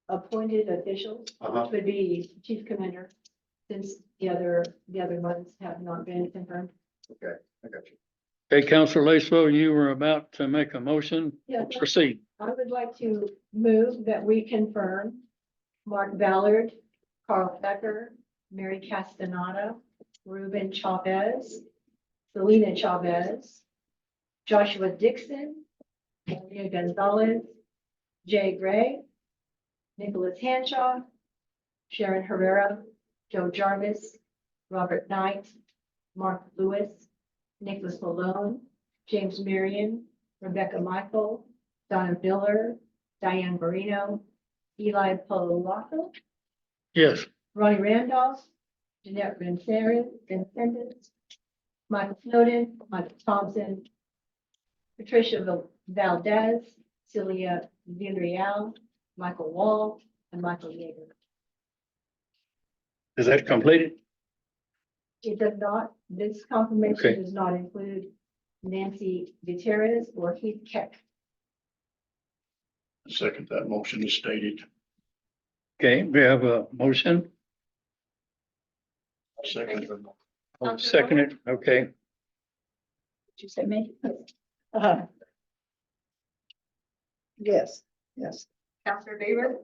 appointed officials, Uh-huh. which would be chief commander, since the other ones have not been confirmed. okay, I got you. Okay, Counselor Lacewell, you were about to make a motion. Yeah. Proceed. I would like to move that we confirm Mark Ballard, Carl Becker, Mary Castaneda, Ruben Chavez, Selena Chavez, Joshua Dixon, Maria Gonzalez, Jay Gray, Nicholas Hanshaw, Sharon Herrera, Joe Jarvis, Robert Knight, Mark Lewis, Nicholas Malone, James Marion, Rebecca Michael, Donna Miller, Diane Marino, Eli Polacco, Yes, Ronnie Randolph, Jeanette Vincent, Michael Snowden, Michael Thompson, Patricia Valdez, Celia Villarreal, Michael Wall, and Michael Yeager. is that completed? It does not, this confirmation Okay. does not include Nancy Gutierrez or Heath Keck. Second, that motion is stated. Okay, we have a motion. Second. Second it, okay. Did you say me? Yes, yes. Counselor Davis,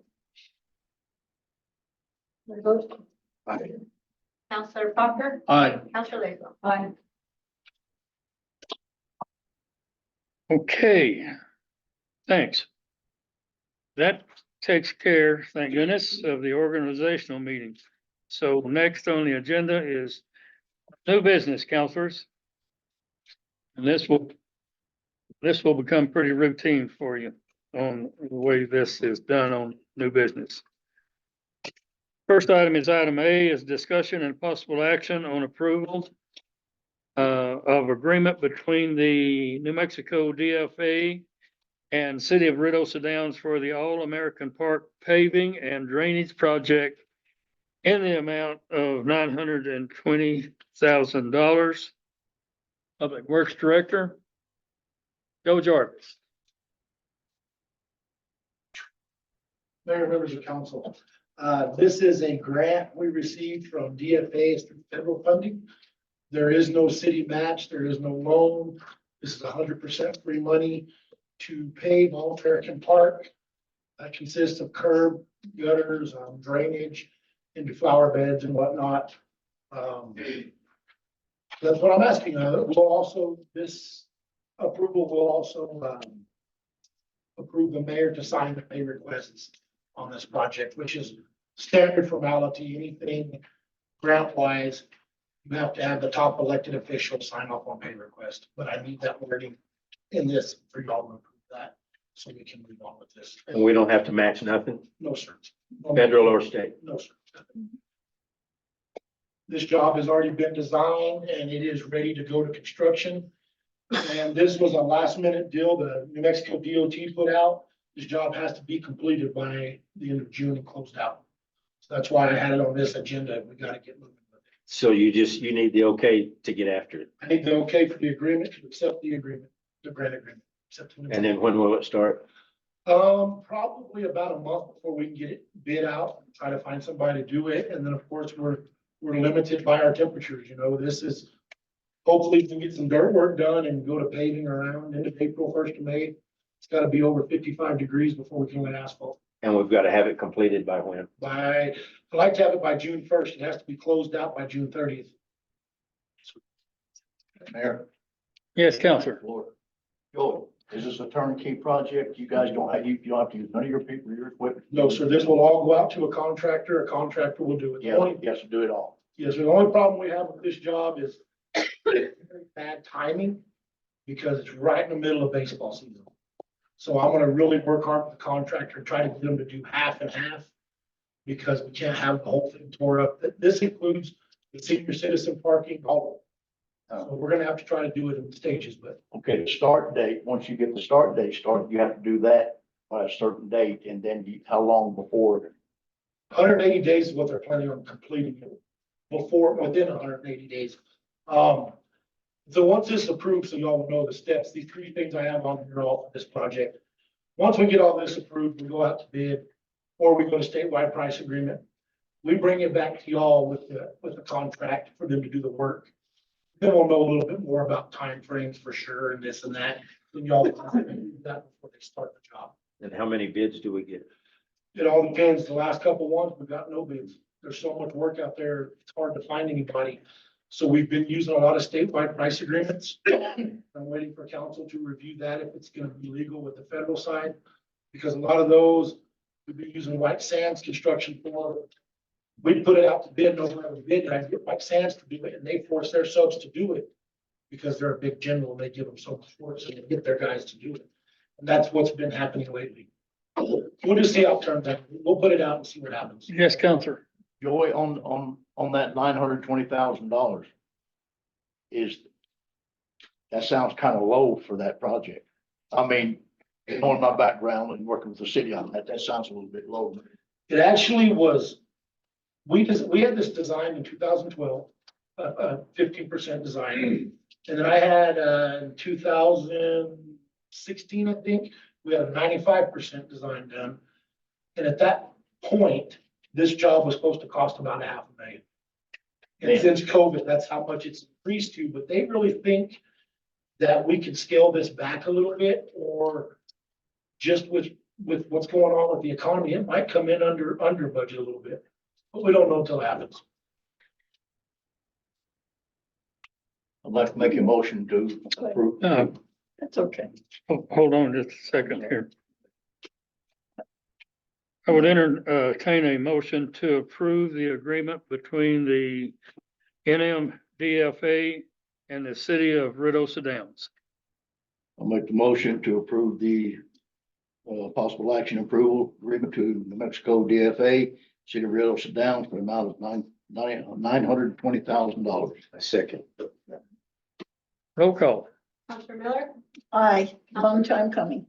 Vote. Counselor Parker, Aye. Counselor Lakeland. Aye. Okay, thanks. That takes care, thank goodness, of the organizational meeting. So next on the agenda is new business, counselors. And this will become pretty routine for you on the way this is done on new business. First item is item A, is discussion and possible action on approval of agreement between the New Mexico DFA and City of Ruidoso Downs for the All-American Park paving and drainage project in the amount of $920,000. Public Works Director, Joe Jarvis. Mayor, members of council, this is a grant we received from DFA through federal funding. There is no city match, there is no loan. This is 100% free money to pave All-American Park. That consists of curb, gutters, drainage into flower beds and whatnot. That's what I'm asking. This approval will also approve the mayor to sign the pay requests on this project, which is standard formality. Anything grant wise you have to have the top elected official sign off on pay request, but I need that wording in this for y'all to approve that, so we can move on with this. And we don't have to match nothing, No, sir. No, federal or state. No, sir. This job has already been designed and it is ready to go to construction. And this was a last minute deal the New Mexico DOT put out. This job has to be completed by the end of June and closed out. So that's why I had it on this agenda. We gotta get moving with it. So you need the okay to get after it. I need the okay for the agreement to accept the agreement, the grant agreement. accept the- And then when will it start? Probably about a month before we can get it bid out, try to find somebody to do it. And then, of course, we're limited by our temperatures, you know, this is, hopefully we can get some dirt work done and go to paving around into April, 1st of May. It's gotta be over 55 degrees before we can lay asphalt. And we've got to have it completed by when? I'd like to have it by June 1st. It has to be closed out by June 30th. Mayor. Yes, Counselor. Joel, is this a turnkey project? You guys don't have, you don't have to use none of your people, your equipment? No, sir, this will all go out to a contractor. A contractor will do it. The Yeah, only- he has to do it all. Yes, the only problem we have with this job is bad timing because it's right in the middle of baseball season. So I'm gonna really work hard with the contractor, and try to get them to do half and half because we can't have the whole thing tore up. This includes the senior citizen parking, all. So we're gonna have to try to do it in stages, but Okay, the start date, once you get the start date started, you have to do that by a certain date, and then how long before? 180 days is what they're planning on completing it within 180 days. So once this is approved, so y'all know the steps, these 3 things I have on here all for this project. Once we get all this approved, we go out to bid, or we go to statewide price agreement. We bring it back to y'all with the contract for them to do the work. Then we'll know a little bit more about timeframes for sure and this and that. Then y'all can do that before they start the job. And how many bids do we get? It all depends. The last couple ones, we've got no bids. There's so much work out there, it's hard to find anybody. So we've been using a lot of statewide price agreements. I'm waiting for council to review that if it's gonna be legal with the federal side. Because a lot of those, we've been using White Sands Construction for. We put it out to bid, no one ever bid, and I get White Sands to do it, and they force their subs to do it. Because they're a big general, and they give them so much work, so they get their guys to do it. And that's what's been happening lately. We'll just see how it turns out. We'll put it out and see what happens. Yes, Counselor. Joey, on that $920,000 that sounds kind of low for that project. I mean, knowing my background and working with the city on that, that sounds a little bit low. It actually was, we had this design in 2012, 15% design. And then I had, in 2016, I think, we had a 95% design done. And at that point, this job was supposed to cost about $500,000. And since COVID, that's how much it's increased to, but they really think that we can scale this back a little bit, or just with what's going on with the economy, it might come in under budget a little bit, but we don't know until it happens. I'd like to make a motion to approve. That's okay. Hold on just a second here. I would entertain a motion to approve the agreement between the NMDFA and the city of Ruidoso Downs. I'll make the motion to approve the possible action approval agreement to New Mexico DFA, City of Ruidoso Downs for an amount of $920,000. A second. Roll call. Counselor Miller, Aye, long time coming.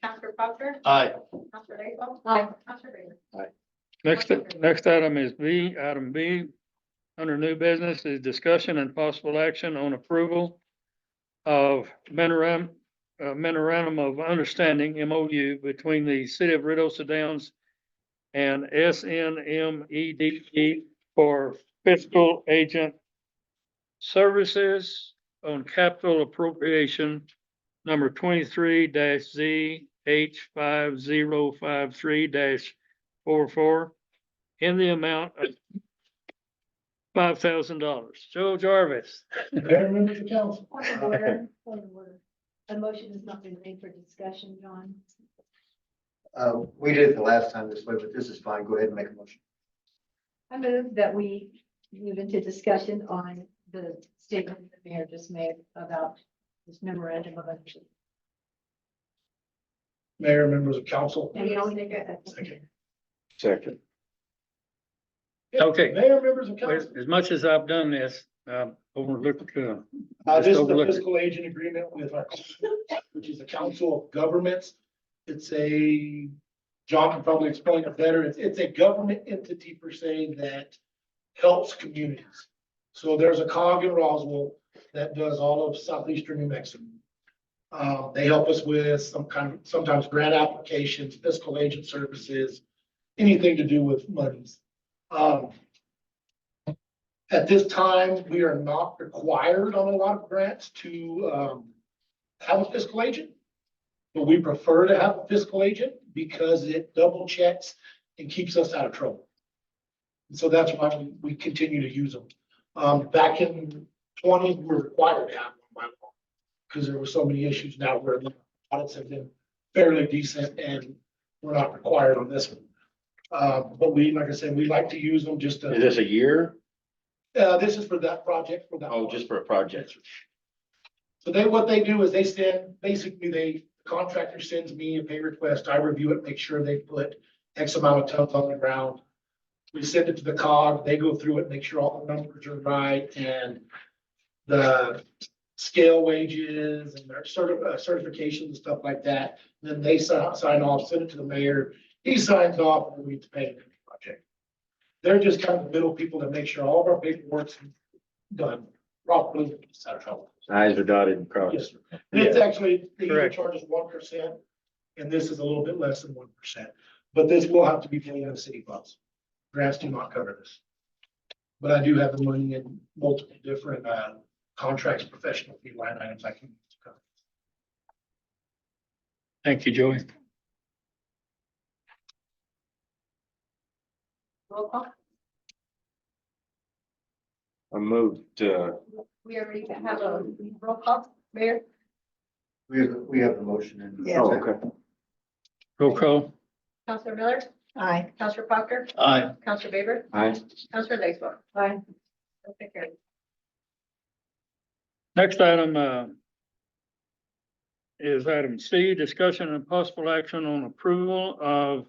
Counselor Proctor, Aye. Counselor April. Aye. Counselor Bailey. Next item is B, item B. Under new business is discussion and possible action on approval of memorandum of understanding, MOU, between the city of Ruidoso Downs and SNMEDE for fiscal agent services on capital appropriation number 23-ZH5053-44 in the amount of $5,000. Joe Jarvis. Mayor, members of council. Point of order, point of order. A motion has not been made for discussion, John. We did it the last time this way, but this is fine. Go ahead and make a motion. I move that we move into discussion on the statement the mayor just made about this memorandum of understanding. Mayor, members of council. And you don't think that. Okay. Second. Okay. Mayor, members of council. As much as I've done this, overlooked, This just is the overlooked it. fiscal agent agreement with our, which is the Council of Governments. It's a, John can probably explain it better. It's a government entity per se that helps communities. So there's a cog in Roswell that does all of southeastern New Mexico. They help us with sometimes grant applications, fiscal agent services, anything to do with monies. At this time, we are not required on a lot of grants to have a fiscal agent. But we prefer to have a fiscal agent because it double checks and keeps us out of trouble. And so that's why we continue to use them. Back in 20, we were required to have one by law because there were so many issues. Now where the audits have been fairly decent and we're not required on this one. But we, like I said, we like to use them just to. Is this a year? This is for that project, for that. Oh, just for a project. So what they do is they send, basically the contractor sends me a pay request, I review it, make sure they put X amount of tons on the ground. We send it to the COG, they go through it, make sure all the numbers are right and the scale wages and their certifications and stuff like that. Then they sign off, send it to the mayor, he signs off and we get to pay the project. They're just kind of the middle people that make sure all of our paperwork's done properly, it's out of trouble. I's are dotted and crossed. Yes, sir. And it's actually, they usually Correct. charge us 1%, and this is a little bit less than 1%. But this will have to be paid out of city funds. Grants do not cover this. But I do have the money in multiple different contracts, professional fee line items I can use to cover. Thank you, Joey. Roll call. I moved, We already have a roll call, Mayor. We have the motion in. Yeah. oh, okay. Roll call. Counselor Miller, Aye. Counselor Proctor, Aye. Counselor Baber, Aye. Counselor Lakeland. Aye. Okay, carried. Next item, is item C, discussion and possible action on approval of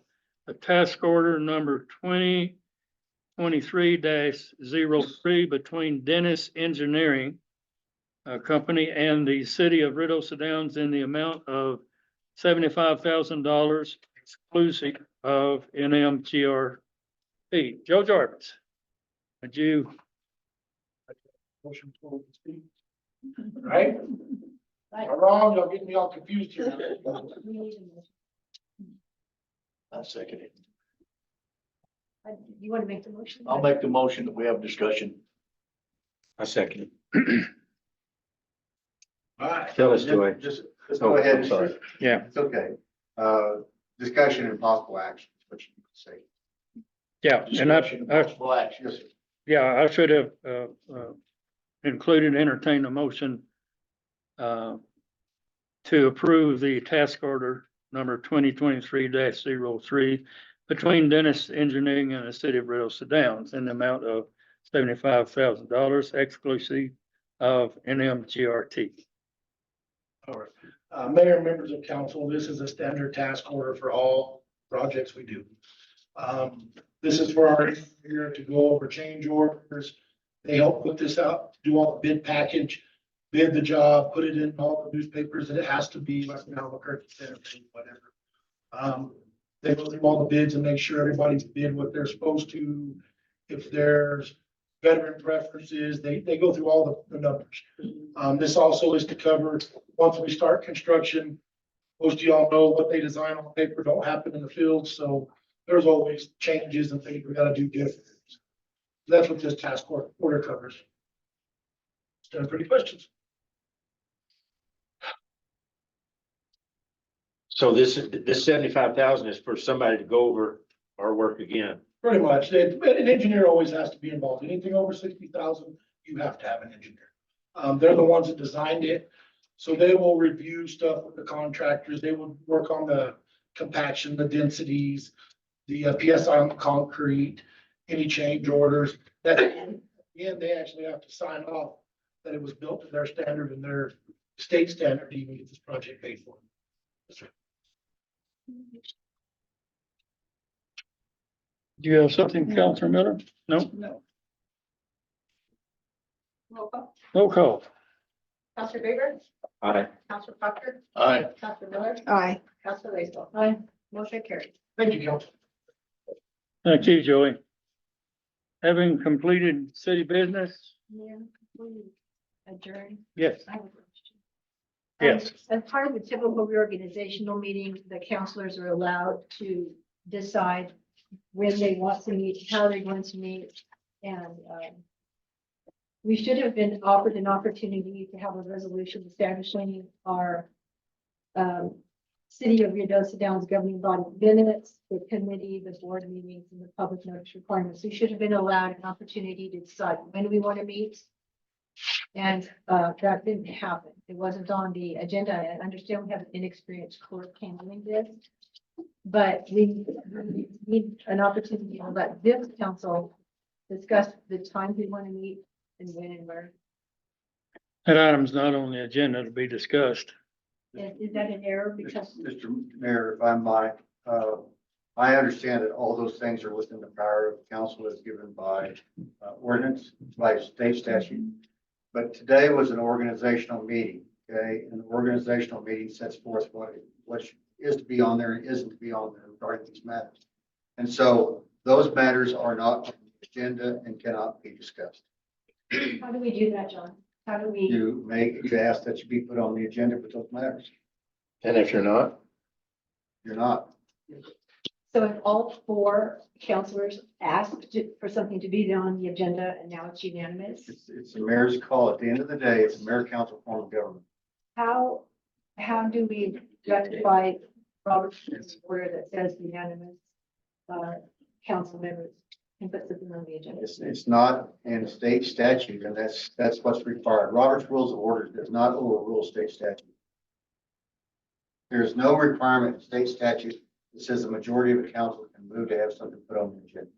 the task order number 2023-03 between Dennis Engineering Company and the city of Red Oaks Downs in the amount of $75,000 exclusive of NMGRP. Joe Jarvis, would you? Motion to speak. Right? Am I wrong? Y'all getting me all confused here. We need a motion. I second it. You want to make the motion? I'll make the motion that we have discussion. I second it. All right. Tell us, Joey. Just Oh, go ahead. I'm sorry. Yeah. It's okay. Discussion and possible action, is what you need to say. Yeah, and Discussion and possible action. Yes, sir. yeah, I should have, included, entertain a motion, to approve the task order number 2023-03 between Dennis Engineering and the city of Red Oaks Downs in the amount of $75,000 exclusive of NMGRT. All right. Mayor and members of council, this is a standard task order for all projects we do. This is for our engineer to go over change orders. They help put this out, do all the bid package, bid the job, put it in all the newspapers that it has to be, like Albuquerque, whatever. They go through all the bids and make sure everybody's bid what they're supposed to. If there's veteran preferences, they go through all the numbers. This also is to cover, once we start construction, most of y'all know what they design on paper don't happen in the field, so there's always changes and things we gotta do different. That's what this task order covers. Stand for any questions? So this 75,000 is for somebody to go over our work again. Pretty much. An engineer always has to be involved. Anything over 60,000, you have to have an engineer. They're the ones that designed it. So they will review stuff with the contractors. They will work on the compaction, the densities, the PSI on the concrete, any change orders. That and they actually have to sign off that it was built to their standard and their state standard to even get this project paid for. Do you have something, Counselor Miller? No? No. Roll call. Roll call. Counselor Bigger, Aye. Counselor Proctor, Aye. Counselor Miller, Aye. Counselor Laceland. Aye. Motion carries. Thank you, Council. Thank you, Joey. Having completed city business? Yeah, we adjourn. Yes. I have a question. Yes. As part of the typical reorganizational meeting, the counselors are allowed to decide when they want to meet, how they're going to meet. And we should have been offered an opportunity to have a resolution establishing our City of Ruidoso Downs governing body minutes, the committee, the board meetings, and the public notice requirements. We should have been allowed an opportunity to decide when we want to meet. And that didn't happen. It wasn't on the agenda. I understand we have an inexperienced clerk handling this. But we need an opportunity to let this council discuss the time we want to meet and when and where. That item's not on the agenda to be discussed. Is that an error? Because Mr. Mayor, if I might, I understand that all those things are within the power of council as given by ordinance, by state statute. But today was an organizational meeting, okay? And the organizational meeting sets forth what is to be on there and isn't to be on there regarding these matters. And so those matters are not on the agenda and cannot be discussed. how do we do that, John? How do we? You ask that you be put on the agenda for those matters. And if you're not, You're not. So if all four counselors asked for something to be on the agenda and now it's unanimous, It's the mayor's call. At the end of the day, it's a mayor council form of government. how do we rectify Robert's order that says unanimous council members can put something on the agenda? It's not in state statute, and that's what's required. Robert's Rules of Order does not overrule state statute. There's no requirement in state statute that says the majority of the council can move to have something put on the agenda.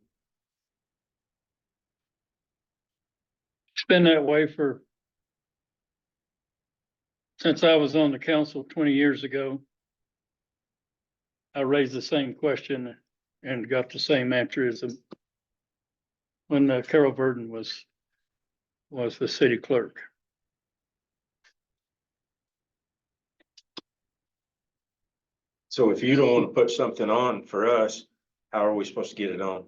It's been that way since I was on the council 20 years ago. I raised the same question and got the same answer as when Carol Verdon was the city clerk. so if you don't want to put something on for us, how are we supposed to get it on?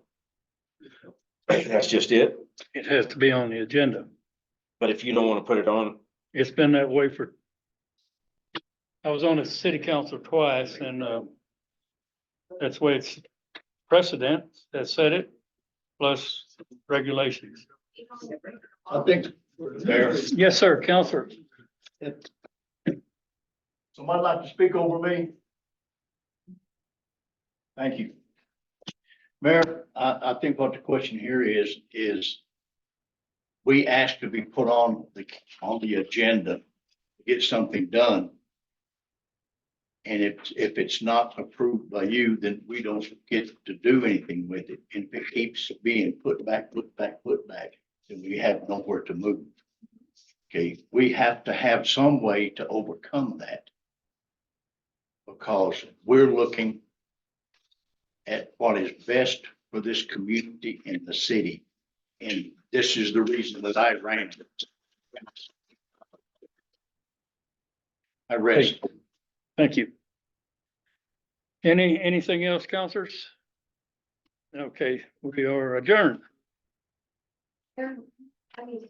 That's just it. It has to be on the agenda. But if you don't want to put it on, It's been that way I was on the city council twice and that's the way it's precedent that said it, plus regulations. I think, Mayor, Yes, sir, Counselor. somebody like to speak over me? Thank you. Mayor, I think what the question here is we asked to be put on the agenda to get something done. And if it's not approved by you, then we don't get to do anything with it. And if it keeps being put back, then we have nowhere to move. Okay, we have to have some way to overcome that. Because we're looking at what is best for this community and the city. And this is the reason that I ran it. I rest. Thank you. Anything else, counselors? Okay, we are adjourned. I mean,